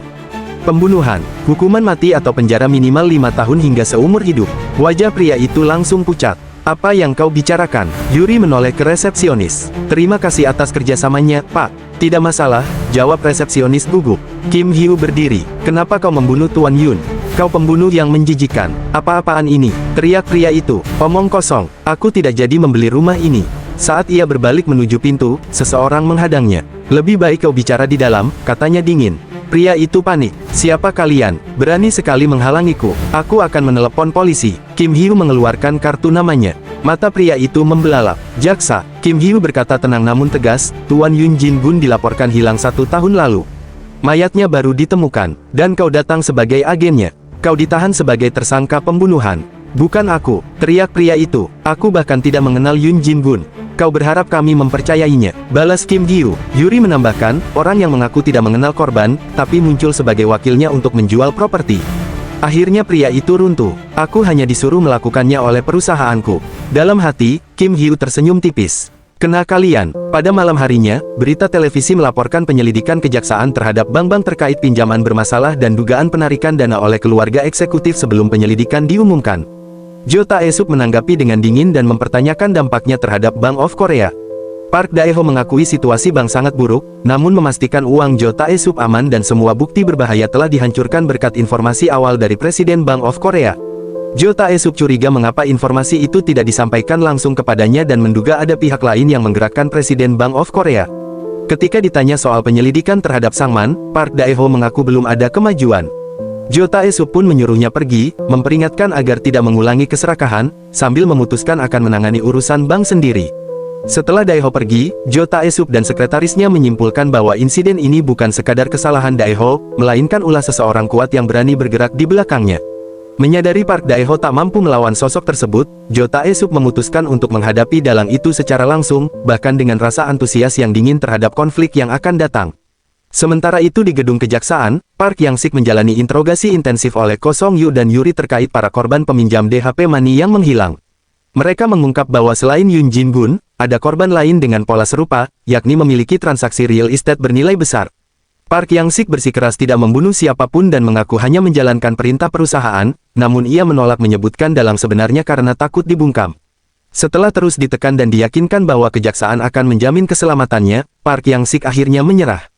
Pembunuhan, hukuman mati atau penjara minimal 5 tahun hingga seumur hidup. Wajah pria itu langsung pucat. Apa yang kau bicarakan? Yuri menoleh ke resepsionis. Terima kasih atas kerjasamanya, Pak. Tidak masalah, jawab resepsionis gugup. Kim Hyu berdiri. Kenapa kau membunuh Tuan Yoon? Kau pembunuh yang menjijikan. Apa-apaan ini? Teriak pria itu. Omong kosong. Aku tidak jadi membeli rumah ini. Saat ia berbalik menuju pintu, seseorang menghadangnya. Lebih baik kau bicara di dalam, katanya dingin. Pria itu panik. Siapa kalian? Berani sekali menghalangiku. Aku akan menelepon polisi. Kim Hyu mengeluarkan kartu namanya. Mata pria itu membelalak. Jaksa. Kim Hyu berkata tenang namun tegas, Tuan Yoon Jin-gun dilaporkan hilang 1 tahun lalu. Mayatnya baru ditemukan, dan kau datang sebagai agennya. Kau ditahan sebagai tersangka pembunuhan. Bukan aku, teriak pria itu. Aku bahkan tidak mengenal Yoon Jin-gun. Kau berharap kami mempercayainya, balas Kim Hyu. Yuri menambahkan, orang yang mengaku tidak mengenal korban, tapi muncul sebagai wakilnya untuk menjual properti. Akhirnya pria itu runtuh. Aku hanya disuruh melakukannya oleh perusahaanku. Dalam hati, Kim Hyu tersenyum tipis. Kena kalian. Pada malam harinya, berita televisi melaporkan penyelidikan kejaksaan terhadap bank-bank terkait pinjaman bermasalah dan dugaan penarikan dana oleh keluarga eksekutif sebelum penyelidikan diumumkan. Jo Tae-suk menanggapi dengan dingin dan mempertanyakan dampaknya terhadap Bank of Korea. Park Dae-ho mengakui situasi bank sangat buruk, namun memastikan uang Jo Tae-suk aman dan semua bukti berbahaya telah dihancurkan berkat informasi awal dari Presiden Bank of Korea. Jo Tae-suk curiga mengapa informasi itu tidak disampaikan langsung kepadanya dan menduga ada pihak lain yang menggerakkan Presiden Bank of Korea. Ketika ditanya soal penyelidikan terhadap Sangman, Park Dae-ho mengaku belum ada kemajuan. Jo Tae-suk pun menyuruhnya pergi, memperingatkan agar tidak mengulangi keserakahan, sambil memutuskan akan menangani urusan bank sendiri. Setelah Dae-ho pergi, Jo Tae-suk dan sekretarisnya menyimpulkan bahwa insiden ini bukan sekadar kesalahan Dae-ho, melainkan ulah seseorang kuat yang berani bergerak di belakangnya. Menyadari Park Dae-ho tak mampu melawan sosok tersebut, Jo Tae-suk memutuskan untuk menghadapi dalang itu secara langsung, bahkan dengan rasa antusias yang dingin terhadap konflik yang akan datang. Sementara itu di gedung kejaksaan, Park Yang-sik menjalani interogasi intensif oleh Ko Song-yu dan Yuri terkait para korban peminjam DHP Money yang menghilang. Mereka mengungkap bahwa selain Yoon Jin-gun, ada korban lain dengan pola serupa, yakni memiliki transaksi real estate bernilai besar. Park Yang-sik bersikeras tidak membunuh siapapun dan mengaku hanya menjalankan perintah perusahaan, namun ia menolak menyebutkan dalang sebenarnya karena takut dibungkam. Setelah terus ditekan dan diyakinkan bahwa kejaksaan akan menjamin keselamatannya, Park Yang-sik akhirnya menyerah.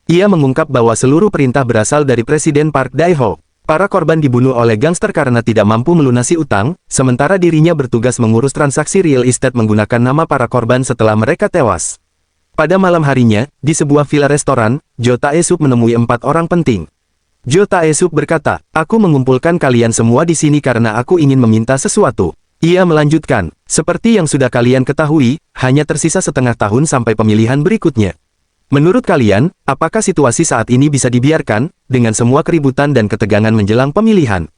Ia mengungkap bahwa seluruh perintah berasal dari Presiden Park Dae-ho. Para korban dibunuh oleh gangster karena tidak mampu melunasi utang, sementara dirinya bertugas mengurus transaksi real estate menggunakan nama para korban setelah mereka tewas. Pada malam harinya, di sebuah villa restoran, Jo Tae-suk menemui 4 orang penting. Jo Tae-suk berkata, "Aku mengumpulkan kalian semua di sini karena aku ingin meminta sesuatu." Ia melanjutkan, "Seperti yang sudah kalian ketahui, hanya tersisa setengah tahun sampai pemilihan berikutnya. Menurut kalian, apakah situasi saat ini bisa dibiarkan, dengan semua keributan dan ketegangan menjelang pemilihan?"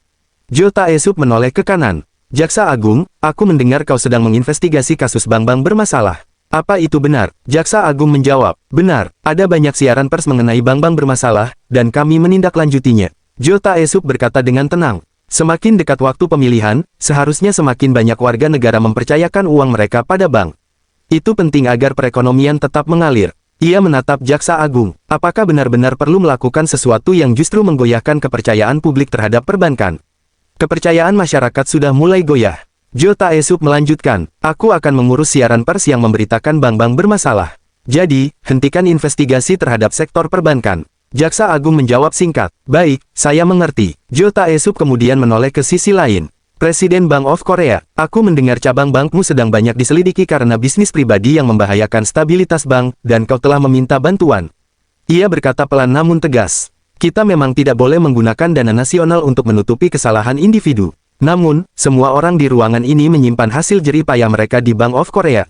Jo Tae-suk menoleh ke kanan. "Jaksa Agung, aku mendengar kau sedang menginvestigasi kasus bank-bank bermasalah. Apa itu benar?" Jaksa Agung menjawab, "Benar, ada banyak siaran pers mengenai bank-bank bermasalah, dan kami menindaklanjutinya." Jo Tae-suk berkata dengan tenang, "Semakin dekat waktu pemilihan, seharusnya semakin banyak warga negara mempercayakan uang mereka pada bank. Itu penting agar perekonomian tetap mengalir." Ia menatap Jaksa Agung. Apakah benar-benar perlu melakukan sesuatu yang justru menggoyahkan kepercayaan publik terhadap perbankan? Kepercayaan masyarakat sudah mulai goyah. Jo Tae-suk melanjutkan, "Aku akan mengurus siaran pers yang memberitakan bank-bank bermasalah. Jadi, hentikan investigasi terhadap sektor perbankan." Jaksa Agung menjawab singkat, "Baik, saya mengerti." Jo Tae-suk kemudian menoleh ke sisi lain. "Presiden Bank of Korea, aku mendengar cabang bankmu sedang banyak diselidiki karena bisnis pribadi yang membahayakan stabilitas bank, dan kau telah meminta bantuan." Ia berkata pelan namun tegas, "Kita memang tidak boleh menggunakan dana nasional untuk menutupi kesalahan individu. Namun, semua orang di ruangan ini menyimpan hasil jerih payah mereka di Bank of Korea."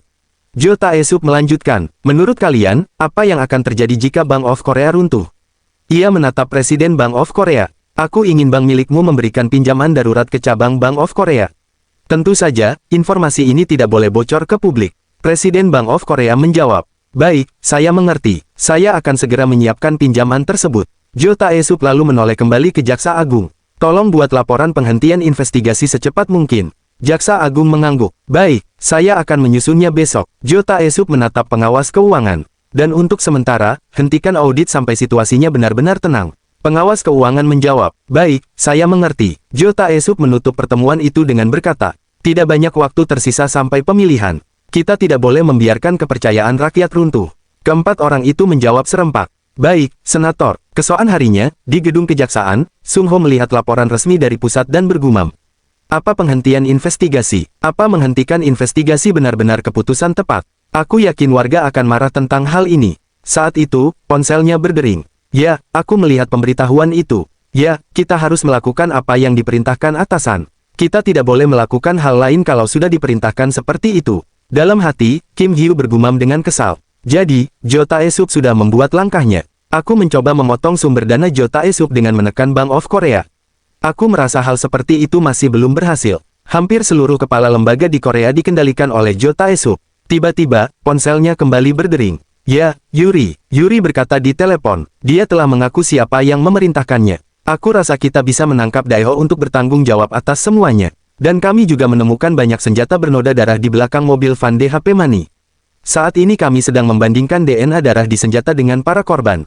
Jo Tae-suk melanjutkan, "Menurut kalian, apa yang akan terjadi jika Bank of Korea runtuh?" Ia menatap Presiden Bank of Korea. "Aku ingin bank milikmu memberikan pinjaman darurat ke cabang Bank of Korea. Tentu saja, informasi ini tidak boleh bocor ke publik." Presiden Bank of Korea menjawab, "Baik, saya mengerti. Saya akan segera menyiapkan pinjaman tersebut." Jo Tae-suk lalu menoleh kembali ke Jaksa Agung. "Tolong buat laporan penghentian investigasi secepat mungkin." Jaksa Agung mengangguk. "Baik, saya akan menyusunnya besok." Jo Tae-suk menatap pengawas keuangan. "Dan untuk sementara, hentikan audit sampai situasinya benar-benar tenang." Pengawas keuangan menjawab, "Baik, saya mengerti." Jo Tae-suk menutup pertemuan itu dengan berkata, "Tidak banyak waktu tersisa sampai pemilihan. Kita tidak boleh membiarkan kepercayaan rakyat runtuh." Keempat orang itu menjawab serempak, "Baik, Senator." Keesokan harinya, di gedung kejaksaan, Sung Ho melihat laporan resmi dari pusat dan bergumam, "Apa penghentian investigasi? Apa menghentikan investigasi benar-benar keputusan tepat? Aku yakin warga akan marah tentang hal ini." Saat itu, ponselnya berdering. "Ya, aku melihat pemberitahuan itu. Ya, kita harus melakukan apa yang diperintahkan atasan. Kita tidak boleh melakukan hal lain kalau sudah diperintahkan seperti itu." Dalam hati, Kim Hyo bergumam dengan kesal. "Jadi, Jo Tae-suk sudah membuat langkahnya. Aku mencoba memotong sumber dana Jo Tae-suk dengan menekan Bank of Korea. Aku merasa hal seperti itu masih belum berhasil. Hampir seluruh kepala lembaga di Korea dikendalikan oleh Jo Tae-suk." Tiba-tiba, ponselnya kembali berdering. "Ya, Yuri." Yuri berkata di telepon. Dia telah mengaku siapa yang memerintahkannya. "Aku rasa kita bisa menangkap Dae-ho untuk bertanggung jawab atas semuanya. Dan kami juga menemukan banyak senjata bernoda darah di belakang mobil van DHP Money. Saat ini kami sedang membandingkan DNA darah di senjata dengan para korban."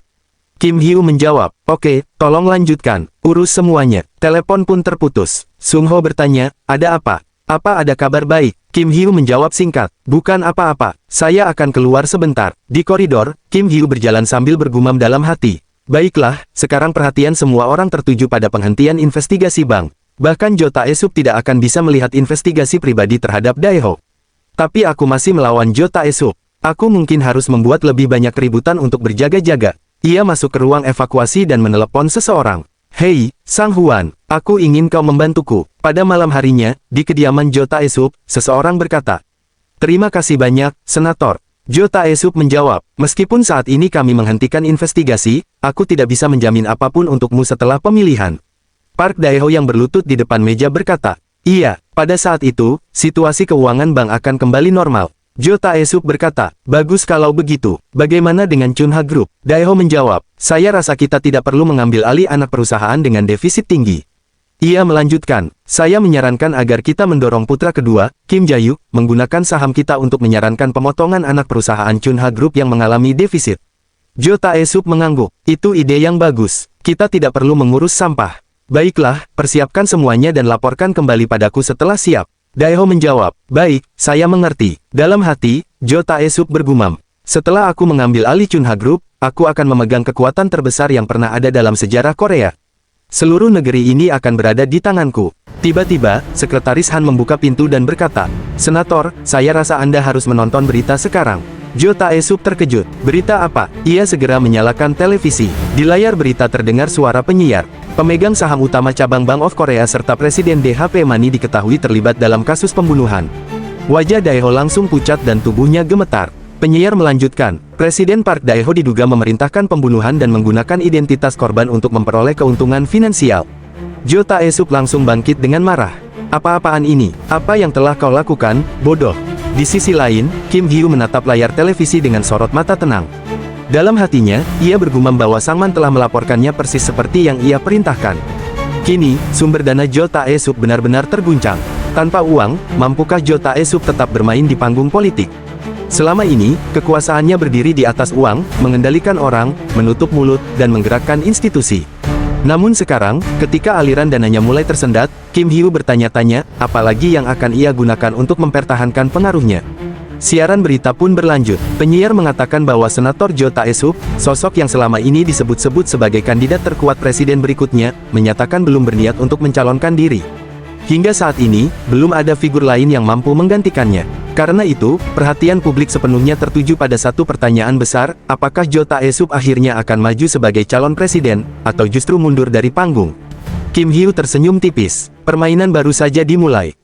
Kim Hyo menjawab, "Oke, tolong lanjutkan. Urus semuanya." Telepon pun terputus. Sung Ho bertanya, "Ada apa? Apa ada kabar baik?" Kim Hyo menjawab singkat, "Bukan apa-apa, saya akan keluar sebentar." Di koridor, Kim Hyo berjalan sambil bergumam dalam hati. "Baiklah, sekarang perhatian semua orang tertuju pada penghentian investigasi bank. Bahkan Jo Tae-suk tidak akan bisa melihat investigasi pribadi terhadap Dae-ho. Tapi aku masih melawan Jo Tae-suk. Aku mungkin harus membuat lebih banyak keributan untuk berjaga-jaga." Ia masuk ke ruang evakuasi dan menelepon seseorang. "Hei, Sang Huan, aku ingin kau membantuku." Pada malam harinya, di kediaman Jo Tae-suk, seseorang berkata, "Terima kasih banyak, Senator." Jo Tae-suk menjawab, "Meskipun saat ini kami menghentikan investigasi, aku tidak bisa menjamin apapun untukmu setelah pemilihan." Park Dae-ho yang berlutut di depan meja berkata, "Iya, pada saat itu, situasi keuangan bank akan kembali normal." Jo Tae-sup berkata, bagus kalau begitu, bagaimana dengan Chunha Group? Daeho menjawab, saya rasa kita tidak perlu mengambil alih anak perusahaan dengan defisit tinggi. Ia melanjutkan, saya menyarankan agar kita mendorong putra kedua, Kim Jae-yuk, menggunakan saham kita untuk menyarankan pemotongan anak perusahaan Chunha Group yang mengalami defisit. Jo Tae-sup mengangguk, itu ide yang bagus, kita tidak perlu mengurus sampah. Baiklah, persiapkan semuanya dan laporkan kembali padaku setelah siap. Daeho menjawab, baik, saya mengerti. Dalam hati, Jo Tae-sup bergumam, setelah aku mengambil alih Chunha Group, aku akan memegang kekuatan terbesar yang pernah ada dalam sejarah Korea. Seluruh negeri ini akan berada di tanganku. Tiba-tiba, Sekretaris Han membuka pintu dan berkata, Senator, saya rasa Anda harus menonton berita sekarang. Jo Tae-sup terkejut. Berita apa? Ia segera menyalakan televisi. Di layar berita terdengar suara penyiar. Pemegang saham utama cabang Bank of Korea serta Presiden DHP Mani diketahui terlibat dalam kasus pembunuhan. Wajah Daeho langsung pucat dan tubuhnya gemetar. Penyiar melanjutkan, Presiden Park Daeho diduga memerintahkan pembunuhan dan menggunakan identitas korban untuk memperoleh keuntungan finansial. Jo Tae-sup langsung bangkit dengan marah. Apa-apaan ini? Apa yang telah kau lakukan, bodoh? Di sisi lain, Kim Hyu menatap layar televisi dengan sorot mata tenang. Dalam hatinya, ia bergumam bahwa Sangman telah melaporkannya persis seperti yang ia perintahkan. Kini, sumber dana Jo Tae-sup benar-benar terguncang. Tanpa uang, mampukah Jo Tae-sup tetap bermain di panggung politik? Selama ini, kekuasaannya berdiri di atas uang, mengendalikan orang, menutup mulut, dan menggerakkan institusi. Namun sekarang, ketika aliran dananya mulai tersendat, Kim Hyu bertanya-tanya, apalagi yang akan ia gunakan untuk mempertahankan pengaruhnya. Siaran berita pun berlanjut. Penyiar mengatakan bahwa Senator Jo Tae-sup, sosok yang selama ini disebut-sebut sebagai kandidat terkuat presiden berikutnya, menyatakan belum berniat untuk mencalonkan diri. Hingga saat ini, belum ada figur lain yang mampu menggantikannya. Karena itu, perhatian publik sepenuhnya tertuju pada satu pertanyaan besar, apakah Jo Tae-sup akhirnya akan maju sebagai calon presiden, atau justru mundur dari panggung? Kim Hyu tersenyum tipis. Permainan baru saja dimulai.